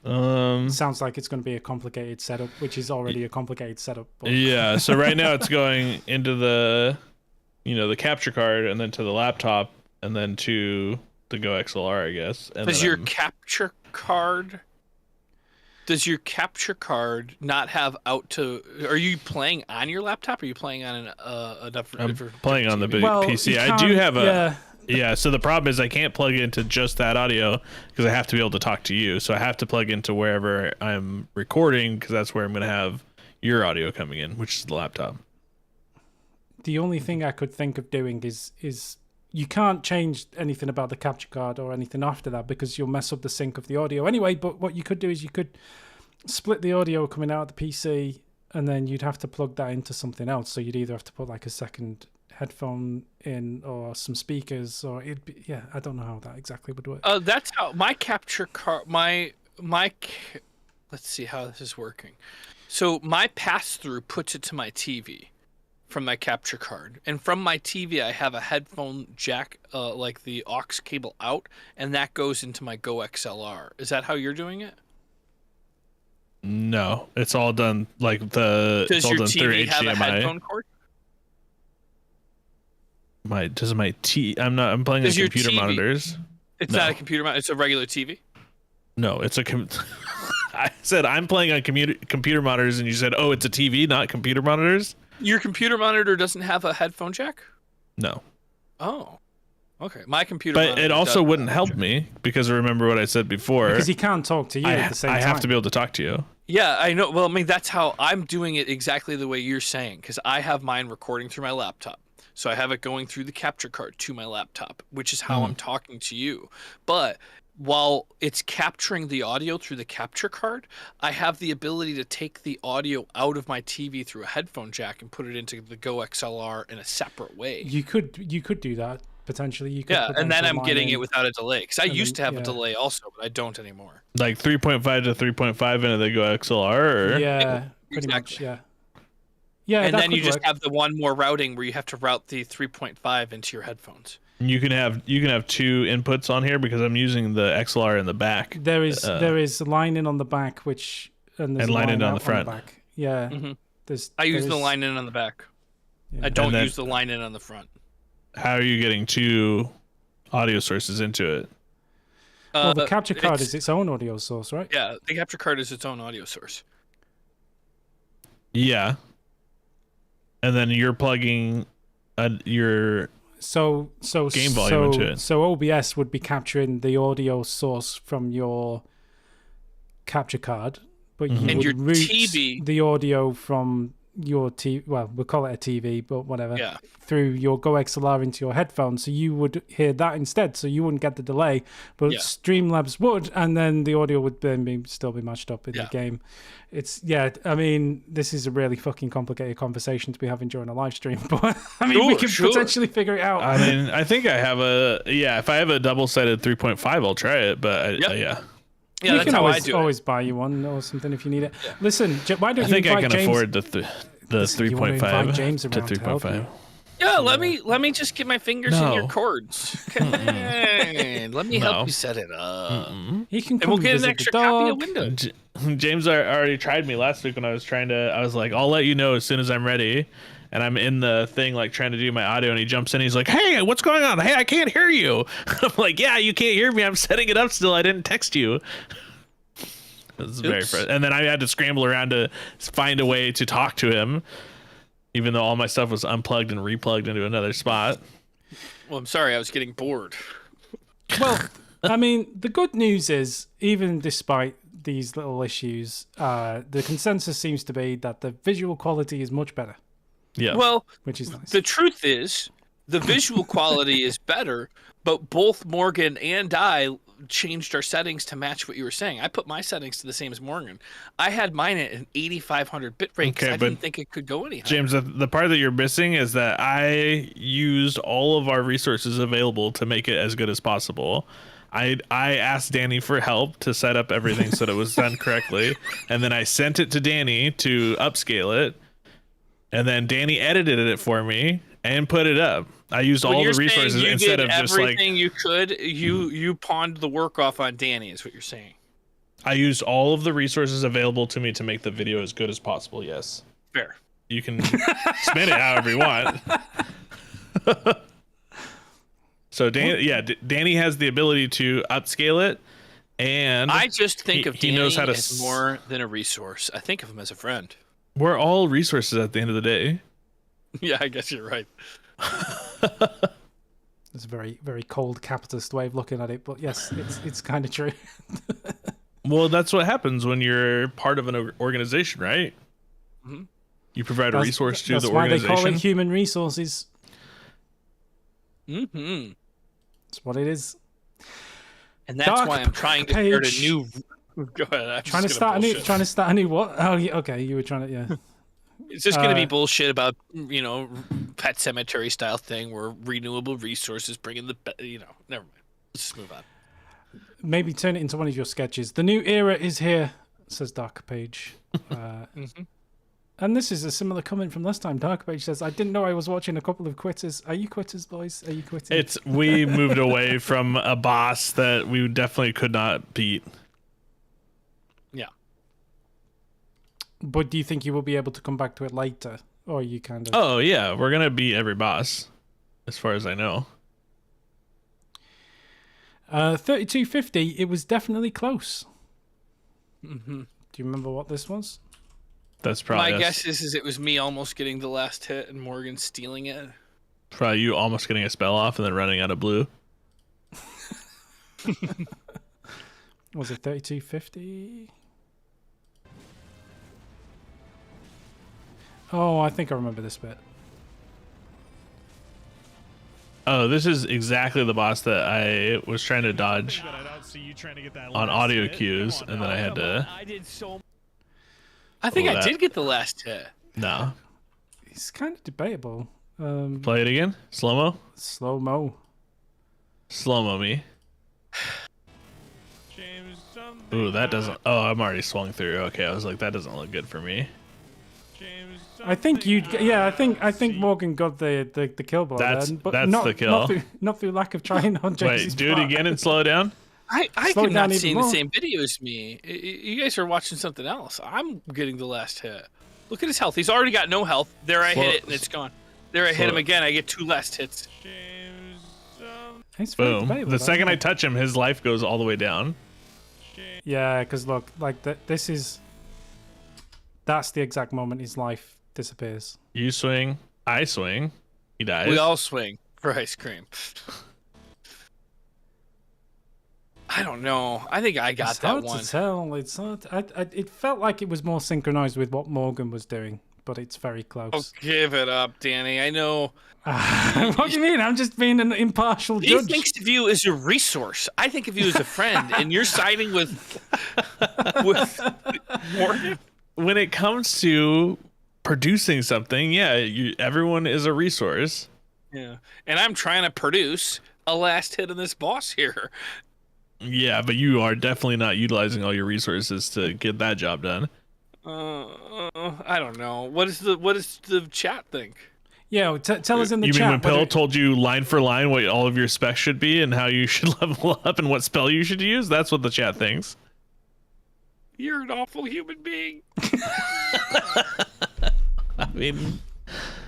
sounds like it's going to be a complicated setup, which is already a complicated setup. But... Yeah, so right now it's going into the the capture card, and then to the laptop, and then to the Go XLR, I guess. And Does your capture card not have out to? Are you playing on your laptop? Or are you playing on a different? I'm playing on the big Well, PC. you I do have yeah. Yeah, so the problem is I can't plug into just that audio because I have to be able to talk to you. So I have to plug into wherever I'm recording because that's where I'm going to have your audio coming in, which is the laptop. The only thing I could think of doing is you can't change anything about the capture card or anything after that because you'll mess up the sync of the audio anyway. But what you could do is you could split the audio coming out of the PC, and then you'd have to plug that into something else. So you'd either have to put like a second headphone in or some speakers, or I don't know how that exactly would work. That's how my capture card, let's see how this is working. So my pass-through puts it to my TV from my capture card, and from my TV I have a headphone jack, like the aux cable out, and that goes into my Go XLR. Is that how you're doing it? No, it's all done like it's all done through HDMI. Does your TV have a headphone cord? I'm playing on computer monitors. It's not a computer monitor, it's a regular TV? No, it's a I said I'm playing on computer monitors, and you said, "Oh, it's a TV, not computer monitors." Your computer monitor doesn't have a headphone jack? No. Oh. Okay. My computer But monitor it also does wouldn't have a help jack. me because remember what I said before. Because he can't talk to you at the same time. I have to be able to talk to you. Yeah, I know. Well, I mean, that's how I'm doing it exactly the way you're saying, because I have mine recording through my laptop. So I have it going through the capture card to my laptop, which is how I'm talking to you. But while it's capturing the audio through the capture card, I have the ability to take the audio out of my TV through a headphone jack and put it into the Go XLR in a separate way. You could do that potentially. You could and then I'm potentially getting line it in. without a delay, because I And used to then- have a delay also, but I don't anymore. Like 3.5 to 3.5 into the Go XLR, or Yeah, pretty much. Exactly. Yeah. Yeah, And that then could you just work. have the one more routing where you have to route the 3.5 into your headphones. you can have two inputs on here because I'm using the XLR in the back. There is a line in on the back, which and there's And a line in out on the front. back. Yeah, Mhm. I use the line in on the back. Yeah. I don't And then- use the line in on the front. How are you getting two audio sources into it? Well, the capture card it's- is its own audio source, right? Yeah, the capture card is its own audio source. Yeah. And then you're plugging your So Game volume into it. So OBS would be capturing the audio source from your capture card, but you And would your route TV the audio from your TV. Well, we'll call it a TV, but whatever. Yeah. Through your Go XLR into your headphones, so you would hear that instead. So you wouldn't get the delay, but Yeah. Streamlabs would, and then the audio would then still be matched up in the game. I mean, this is a really fucking complicated conversation to be having during a live stream, but I mean, we can potentially figure it out. I mean, I think I have if I have a double-sided 3.5, I'll try it, but Yep. yeah. Yeah, we that's can how I always, do it. always buy you one or something if you need it. Listen, why don't I you think I invite can James? afford the Listen, you wanna 3.5 invite James to around to help 3.5. you. Yeah, let me just get my fingers in your No. cords. Come on, let me help you set it up. He can And come we'll get an visit extra the copy dog. of Windows. James already tried me last week when I was like, I'll let you know as soon as I'm ready. And I'm in the thing, like trying to do my audio, and he jumps in. He's like, "Hey, what's going on? Hey, I can't hear you." I'm like, "Yeah, you can't hear me. I'm setting it up still. I didn't text you." This is very Oops. frustrating. And then I had to scramble around to find a way to talk to him, even though all my stuff was unplugged and replugged into another spot. Well, I'm sorry, I was getting bored. Well, I mean, the good news is, even despite these little issues, the consensus seems to be that the visual quality is much better, Yeah. Well, which is nice. the truth is, the visual quality is better, but both Morgan and I changed our settings to match what you were saying. I put my settings to the same as Morgan. I had mine at an 8500 bit rate because Okay, I but didn't think it could go any higher. James, the part that you're missing is that I used all of our resources available to make it as good as possible. I asked Danny for help to set up everything so that it was done correctly, and then I sent it to Danny to upscale it, and then Danny edited it for me and put it up. I used all the resources instead of just like everything you could. You pawned the work off on Danny, is what you're saying. I used all of the resources available to me to make the video as good as possible. Yes. Fair. You can spin it however you want. So Danny has the ability to upscale it, and I just think of Danny he knows how to as more than a resource. I think of him as a friend. We're all resources at the end of the day. Yeah, I guess you're right. It's a very, very cold capitalist way of looking at it, but yes, it's kind of true. Well, that's what happens when you're part of an organization, right? Mm-hmm. You provide a resource to the That's why they organization. call it human resources. Mm-hmm. That's what it is. And that's Dark why I'm trying to start a new. Go ahead. I'm Trying to start a new what? Oh, yeah, okay. You were trying to, yeah. It's just going to be bullshit about, Pet Cemetery style thing where renewable resources bring in the, never mind. Let's just move on. Maybe turn it into one of your sketches. The new era is here, says Dark Page. Mm-hmm. And this is a similar comment from last time. Dark Page says, I didn't know I was watching a couple of quitters. Are you quitters, boys? Are you quitting? We moved away from a boss that we definitely could not beat. Yeah. But do you think you will be able to come back to it later? Or you kind of... Oh, yeah. We're going to beat every boss, as far as I know. 3250, it was definitely close. Mm-hmm. Do you remember what this was? That's probably my guess is it was me almost getting the last hit and Morgan stealing it. Probably you almost getting a spell off and then running out of blue. Was it 3250? Oh, I think I remember this bit. Oh, this is exactly the boss that I was trying to dodge on audio cues, and then I had to... I think I did get the last hit. No. It's kind of debatable. Play it again? Slow-mo? Slow-mo. Slow-mo me. Ooh, that doesn't... Oh, I'm already swung through. Okay, I was like, that doesn't look good for me. I think you... Yeah, I think Morgan got the kill blow then, but that's not, the kill. Not through lack of trying on Jason's Wait, do it part. again and slow down? I Slow could down not even see the more. same video as me. You guys are watching something else. I'm getting the last hit. Look at his health. He's already got no health. There I hit it and it's gone. There I hit him again. I get 2 last hits. It's very Boom. debatable, The though, second isn't I it? touch him, his life goes all the way down. Yeah, because look, like this is... That's the exact moment his life disappears. You swing, I swing, he dies. We all swing for ice cream. I don't know. I think I got It's that hard one. to tell. It's hard. It felt like it was more synchronized with what Morgan was doing, but it's very close. Oh, give it up, Danny. I know. What do you mean? I'm just being an impartial He judge. thinks of you as a resource. I think of you as a friend, and you're siding with Morgan. When it comes to producing something, yeah, everyone is a resource. Yeah, and I'm trying to produce a last hit on this boss here. Yeah, but you are definitely not utilizing all your resources to get that job done. I don't know. What does the chat think? Yeah, tell us in the You chat. mean when Pill whether- told you line for line what all of your specs should be and how you should level up and what spell you should use? That's what the chat thinks. You're an awful human being. I mean,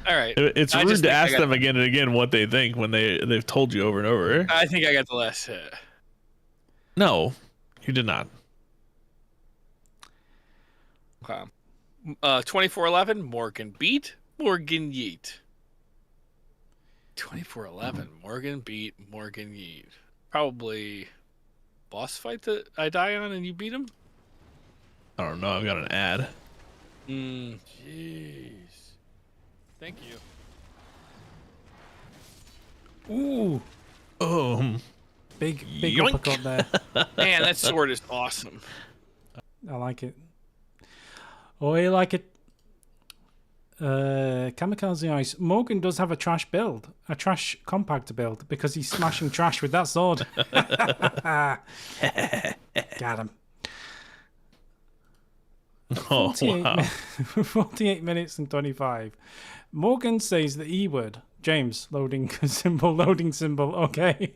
All right. it's I rude just to think I ask got- them again and again what they think when they've told you over and over. I think I got the last hit. No, you did not. Okay. 2411, Morgan beat, Morgan yeet. 2411, Morgan beat, Morgan yeet. Probably boss fight that I die on and you beat him? I don't know. I've got an ad. Jeez. Thank you. Ooh, Oh, big Yoink. uppercut there. Man, that sword is awesome. I like it. Oh, you like it. Kamikaze Ice. Morgan does have a trash build, a trash compactor build, because he's smashing trash with that sword. Got him. Oh, 48, wow. 48 minutes and 25. Morgan says the E word. James, loading symbol, loading symbol. Okay.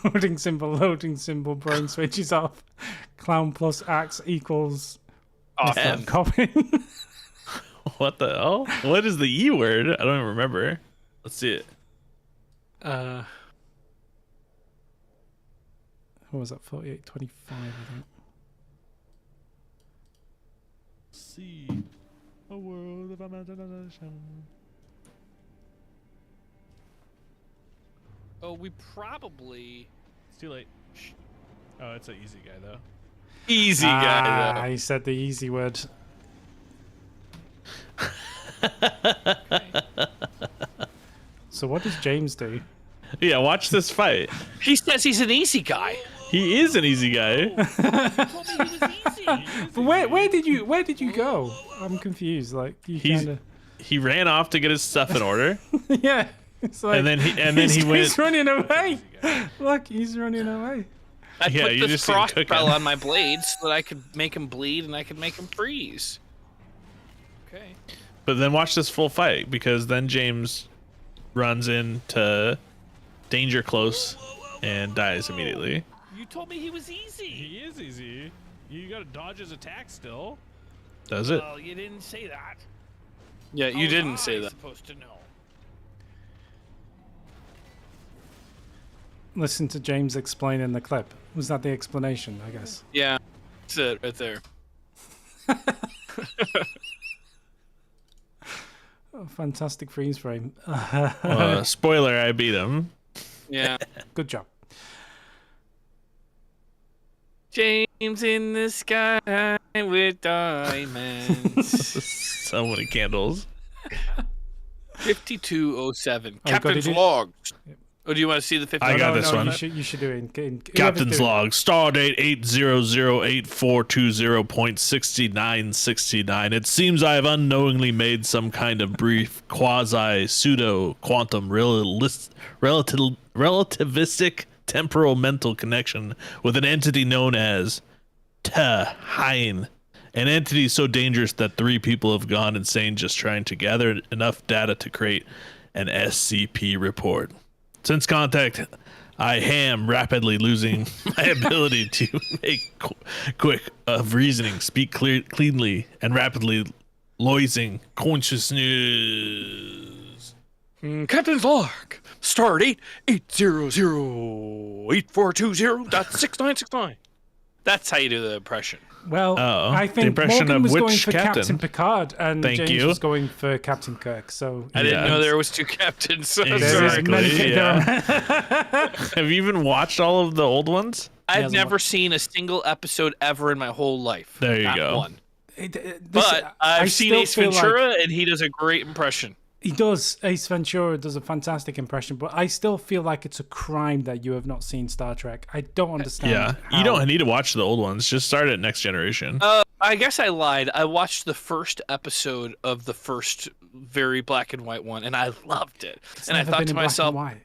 Loading symbol, brain switches off. Clown plus axe equals. Awesome. Copying. What the hell? What is the E word? I don't even remember. Let's see it. What was that? 48.25, I think. See a world of imagination. Oh, we probably It's too late. Shh. Oh, it's an easy guy though. easy guy though. I said the easy word. So what does James do? Yeah, watch this fight. He says he's an easy guy. He is an easy guy. But where did you go? I'm confused. Like you He's- kind of He ran off to get his stuff in order, yeah. It's like and then he went. He's running away. Look, he's running away. I Yeah, put you this just seen frost cooking. spell on my blades so that I could make him bleed and I could make him freeze. Okay. But then watch this full fight, because then James runs into danger close and dies immediately. You told me he was easy. He is easy. You gotta dodge his attack still. Does it? Well, you didn't say that. Yeah, you didn't say that. Supposed to know. Listen to James explaining the clip. Was that the explanation? I guess. Yeah, that's it right there. Oh, fantastic freeze frame. Spoiler: I beat him. Yeah. Good job. James in the sky with diamonds. So many candles. 5207. Oh, got Captain's it. logs. Oh, do you want to see the 50? I got this one. You should do it. Captain's log. Stardate 8008420.6969. It seems I have unknowingly made some kind of brief quasi-pseudo-quantum relativistic temporal mental connection with an entity known as Hein. An entity so dangerous that 3 people have gone insane just trying to gather enough data to create an SCP report. Since contact, I am rapidly losing my ability to make quick of reasoning, speak cleanly, and rapidly losing consciousness. Captain's log. Stardate 8008420.6969. That's how you do the impression. Well, Oh, I the think impression Morgan of was going which for captain? Captain Picard, and Thank James you. was going for Captain Kirk. So I didn't Yeah. know there was 2 captains. So there is Exactly, many yeah. Have you even watched all of the old ones? I've hasn't never seen a single episode ever in my whole life. There you Not go. one. This- But I I've seen still Ace feel like- Ventura, and he does a great impression. He does. Ace Ventura does a fantastic impression, but I still feel like it's a crime that you have not seen Star Trek. I don't understand. Yeah, you how- don't need to watch the old ones. Just start at Next Generation. I guess I lied. I watched the first episode of the first very black and white one, and I loved it. It's And I never thought been to in black and myself, white.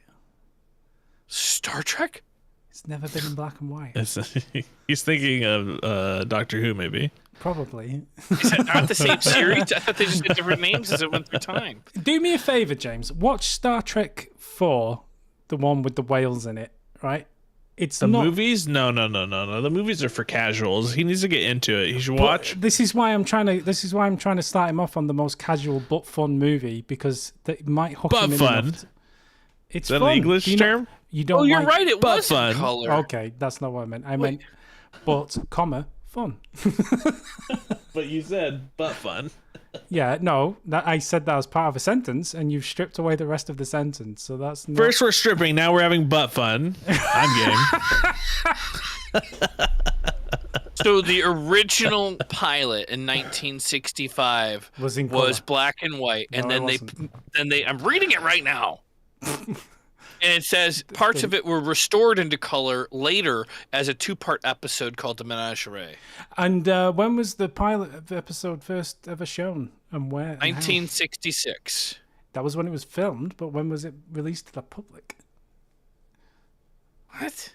Star Trek? It's never been in black and white. He's thinking of Doctor Who, maybe. Probably. Is that not the same series? I thought they just had different names as it went through time. Do me a favor, James. Watch Star Trek 4, the one with the whales in it, right? It's The not. movies? No. The movies are for casuals. He needs to get into it. He should But watch. this is why I'm trying to start him off on the most casual but fun movie, because that might hook But him in fun. enough. It's Is that fun. an English Do you not- term? You don't. Oh, you're like- right. It but was in fun. color. Okay, that's not what I meant. I meant, but comma fun. But you said but fun. Yeah, no, that I said that as part of a sentence, and you've stripped away the rest of the sentence. So that's not... First we're stripping, now we're having butt fun. I'm game. So the original pilot in 1965 Was in was colour. black and white, and No, it then wasn't. I'm reading it right now. And it says parts of it were restored into color later as a 2-part episode called The Menagerie. And when was the pilot of the episode first ever shown, and where? And how? 1966. That was when it was filmed, but when was it released to the public? What?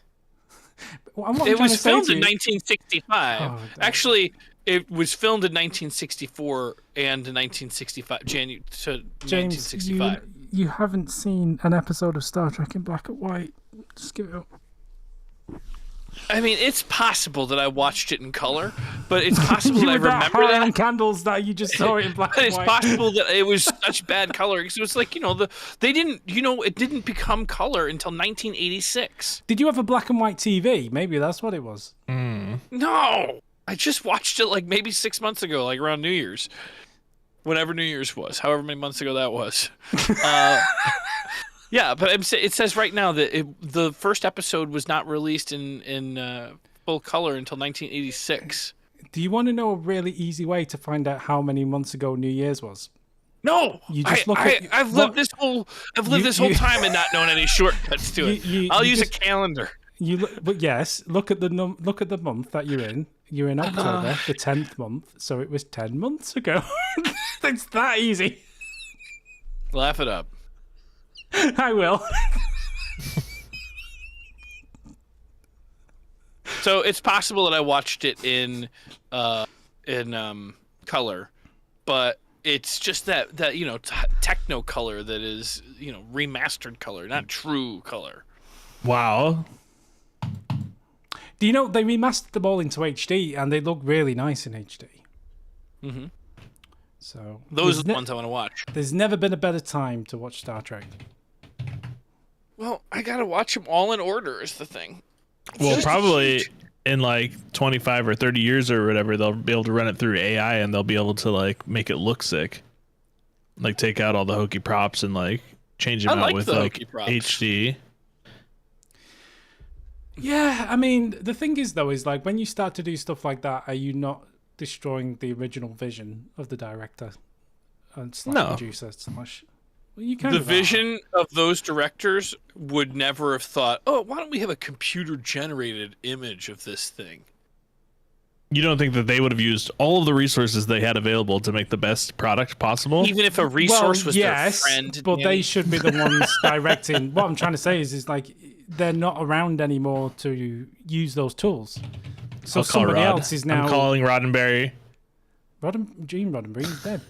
It was filmed in 1965. Oh, Actually, it was filmed in 1964 and 1965, January to James, 1965. you haven't seen an episode of Star Trek in black and white. Just give it up. I mean, it's possible that I watched it in color, but it's possible You that I were remember high that. on candles that you just saw it in black But and it's white. possible that it was such bad color because it was like, they didn't, it didn't become color until 1986. Did you have a black and white TV? Maybe that's what it was. No, I just watched it like maybe 6 months ago, like around New Year's, whenever New Year's was, however many months ago that was. Yeah, but it says right now that the first episode was not released in full color until 1986. Do you want to know a really easy way to find out how many months ago New Year's was? No, You just look at- I've lived this whole time and not known any shortcuts to it. I'll use a calendar. But yes, look at the look at the month that you're in. You're in October, the 10th month, so it was 10 months ago. It's that easy. Laugh it up. I will. So it's possible that I watched it in color, but it's just that techno color that is remastered color, not true color. Wow. Do you know they remastered them all into HD and they look really nice in HD? Mm-hmm. So Those are the ones I want to watch. There's never been a better time to watch Star Trek. Well, I gotta watch them all in order is the thing. Well, probably in like 25 or 30 years or whatever, they'll be able to run it through AI and they'll be able to like make it look sick. Like take out all the hokey props and like change them out with like HD. Yeah, I mean, the thing is though, is like when you start to do stuff like that, are you not destroying the original vision of the director and producer slash? Well, you kind the of vision of those directors would never have thought, oh, why don't we have a computer-generated image of this thing? You don't think that they would have used all of the resources they had available to make the best product possible? Even if a resource was their friend. But they should be the ones directing. What I'm trying to say is like they're not around anymore to use those tools. So somebody else is now. I'm calling Roddenberry. Gene Roddenberry's dead.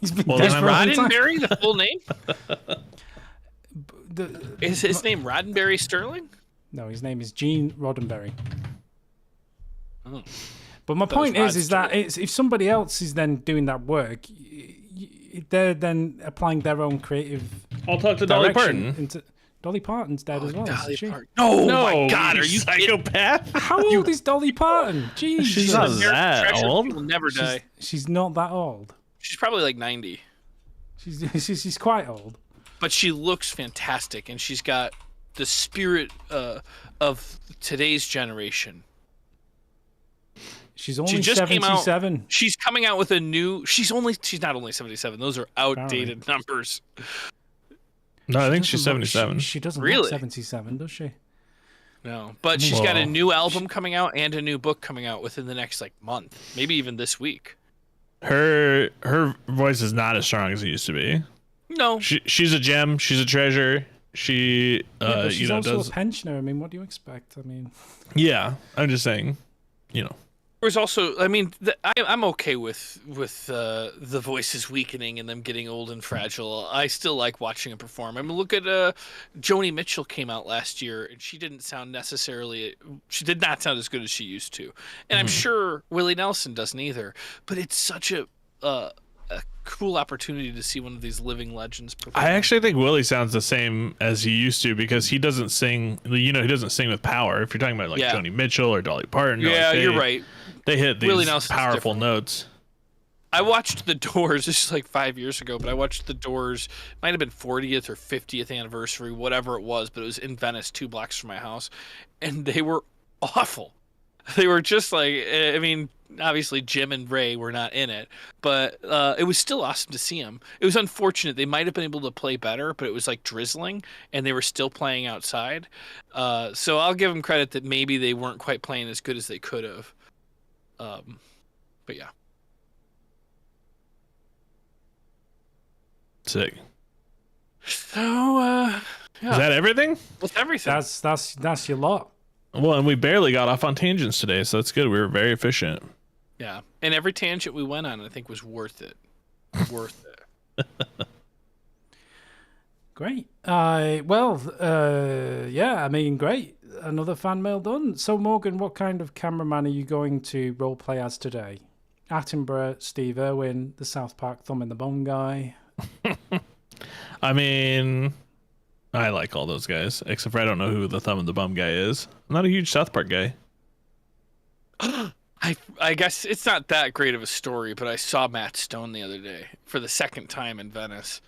He's been Well, dead then for a long time. Roddenberry, the full name? Is his name Roddenberry Sterling? No, his name is Gene Roddenberry. Oh. But my point is that if somebody else is then doing that work, they're then applying their own creative. I'll talk to Dolly direction Parton. Dolly Parton's dead as well. Dolly isn't she? Parton. No, No, my God, are you psychopath? How old is Dolly Parton? Jeez, She's not that Treasure old. will never die. She's not that old. She's probably like 90. She's quite old. But she looks fantastic, and she's got the spirit of today's generation. She's only just came out- 77. She's coming out with a new. She's not only 77. Those are outdated numbers. No, I think She she's doesn't look- 77. She doesn't Really? look 77, does she? No, but she's got a Well, new album coming out and a new book coming out within the next month, maybe even this week. Her voice is not as strong as it used to be. No, She's a gem. She's a treasure. She Yeah, but she's also does. a pensioner. I mean, what do you expect? I mean, Yeah, I'm just saying. there's also. I mean, I'm okay with the voices weakening and them getting old and fragile. I still like watching them perform. I mean, look at Joni Mitchell came out last year, and she did not sound as good as she used to. And I'm sure Willie Nelson doesn't either. But it's such a cool opportunity to see one of these living legends perform. I actually think Willie sounds the same as he used to because he doesn't sing. He doesn't sing with power. If you're talking about Joni Mitchell or Dolly Parton, you're right. They hit these Willie Nelson's powerful different. notes. I watched The Doors. This is 5 years ago, but I watched The Doors. Might have been 40th or 50th anniversary, whatever it was. But it was in Venice, 2 blocks from my house, and they were awful. They were just obviously Jim and Ray were not in it, but it was still awesome to see them. It was unfortunate they might have been able to play better, but it was like drizzling and they were still playing outside. So I'll give them credit that maybe they weren't quite playing as good as they could have. But yeah. Sick. So yeah, Is that everything? that's everything. That's your lot. Well, and we barely got off on tangents today, so that's good. We were very efficient. Yeah, and every tangent we went on, I think, was worth it. Worth it. Great. Yeah, I mean, great. Another fan mail done. So, Morgan, what kind of cameraman are you going to roleplay as today? Attenborough, Steve Irwin, the South Park Thumb in the Bone guy. I mean, I like all those guys, except for I don't know who the Thumb and the Bum guy is. I'm not a huge South Park guy. I guess it's not that great of a story, but I saw Matt Stone the other day for the second time in Venice.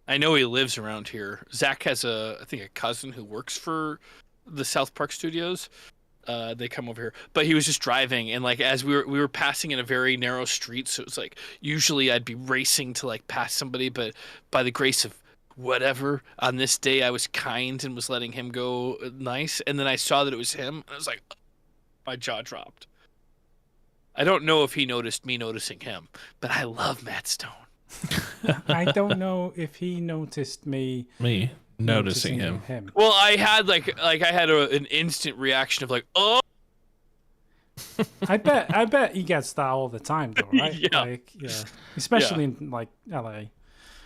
I know he lives around here. Zach has I think a cousin who works for the South Park studios. They come over here, but he was just driving, and like as we were passing in a very narrow street, so it was like usually I'd be racing to like pass somebody, but by the grace of whatever, on this day I was kind and was letting him go nice, and then I saw that it was him, and I was like, my jaw dropped. I don't know if he noticed me noticing him, but I love Matt Stone. I don't know if he noticed me noticing him. Well, I had an instant reaction of like, oh. I bet he gets that all the time, though, right? Yeah. Like, yeah. Especially in like LA.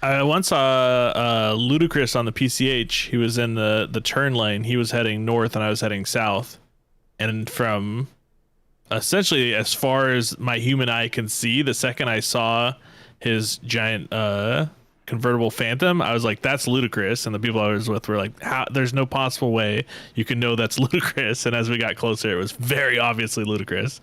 I once saw Ludacris on the PCH. He was in the turn lane. He was heading north, and I was heading south. And from essentially as far as my human eye can see, the second I saw his giant convertible Phantom, I was like, that's Ludacris. And the people I was with were like, how, there's no possible way you can know that's Ludacris. And as we got closer, it was very obviously Ludacris.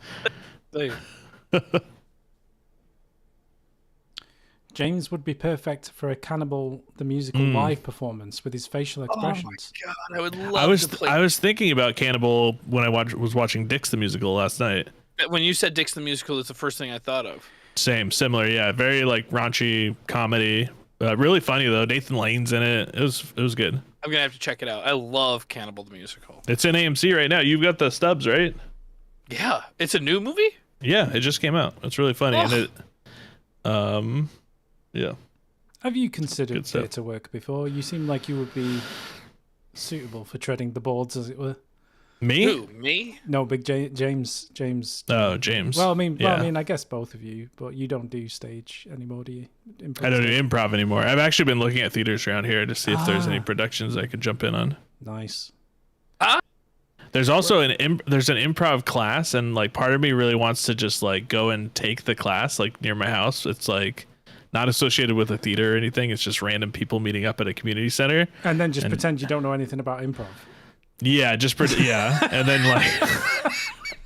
James would be perfect for a Cannibal the Musical live performance with his facial expressions. Oh my God, I would love to play. I was thinking about Cannibal when I was watching Dix the Musical last night. When you said Dix the Musical, it's the first thing I thought of. Similar, yeah. Very like raunchy comedy. Really funny though. Nathan Lane's in it. It was good. I'm gonna have to check it out. I love Cannibal the Musical. It's in AMC right now. You've got the stubs, right? Yeah, it's a new movie. Yeah, it just came out. It's really funny, and it, yeah. Have you considered theatre work before? You seem like you would be suitable for treading the boards, as it were. Me? Who, me? No, big James. Oh, James. Well, I mean, I guess both of you, but you don't do stage anymore, do you? I don't do improv anymore. I've actually been looking at theaters around here to see if there's any productions I could jump in on. Nice. There's also there's an improv class, and like part of me really wants to just like go and take the class like near my house. It's like not associated with a theater or anything. It's just random people meeting up at a community center. And then just pretend you don't know anything about improv. Yeah, yeah. And then like,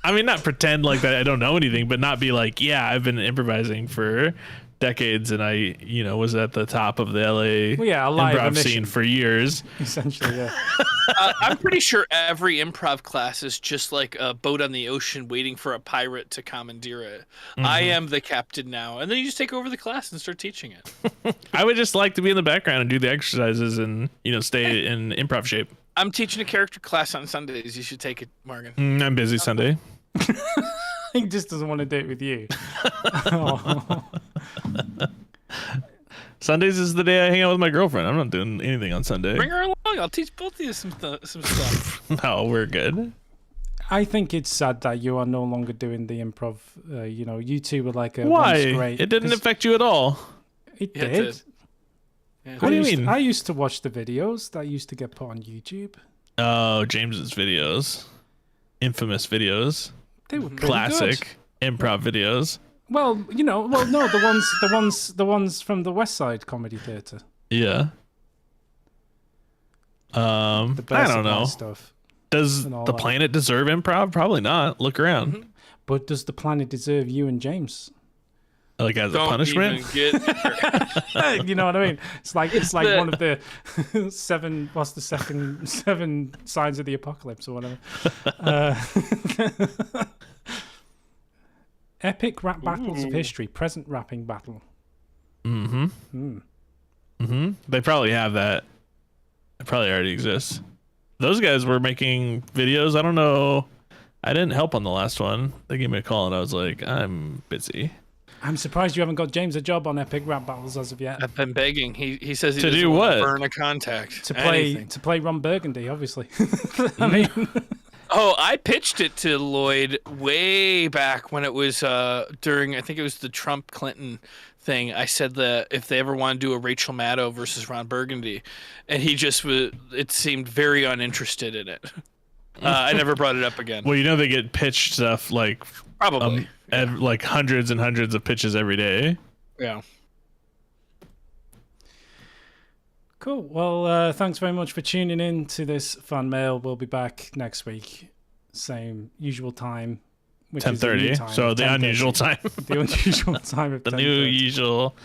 I mean, not pretend like that I don't know anything, but not be like, yeah, I've been improvising for decades and I, was at the top of the LA improv scene for years. Essentially, yeah. I'm pretty sure every improv class is just like a boat on the ocean waiting for a pirate to commandeer it. Mm-hmm. I am the captain now. And then you just take over the class and start teaching it. I would just like to be in the background and do the exercises and, stay in improv shape. I'm teaching a character class on Sundays. You should take it, Morgan. I'm busy Sunday. He just doesn't want to do it with you. Sundays is the day I hang out with my girlfriend. I'm not doing anything on Sunday. Bring her along. I'll teach both of you some stuff. No, we're good. I think it's sad that you are no longer doing the improv. You two were like a Why? once great. It didn't affect you at all. It Yeah, did. it did. Yeah. What do you mean? I used to watch the videos that used to get put on YouTube. Oh, James's videos. Infamous videos. They were pretty Classic good. improv videos. Well, no, the ones from the West Side Comedy Theatre. Yeah. I don't know. Stuff. Does the planet deserve improv? Probably not. Look around. Mm-hmm. But does the planet deserve you and James? Like as a punishment? Even get You know what I mean? It's like one of the seven signs of the apocalypse or whatever. Epic rap battles of history, present rapping battle. They probably have that. It probably already exists. Those guys were making videos. I don't know. I didn't help on the last one. They gave me a call and I was like, I'm busy. I'm surprised you haven't got James a job on Epic Rap Battles as of yet. I've been begging. He says he To doesn't do want to what? burn a contact. To play Ron Burgundy, obviously. I mean, Oh, I pitched it to Lloyd way back when it was during, I think it was the Trump Clinton thing. I said that if they ever want to do a Rachel Maddow versus Ron Burgundy, and he just was, it seemed very uninterested in it. I never brought it up again. Well, you know they get pitched stuff like Probably. like hundreds and hundreds of pitches every day. Yeah. cool. Well, thanks very much for tuning in to this fan mail. We'll be back next week, same usual time, which is the new 10:30. time, So the 10:30. unusual time. The unusual time of The new 10:30. usual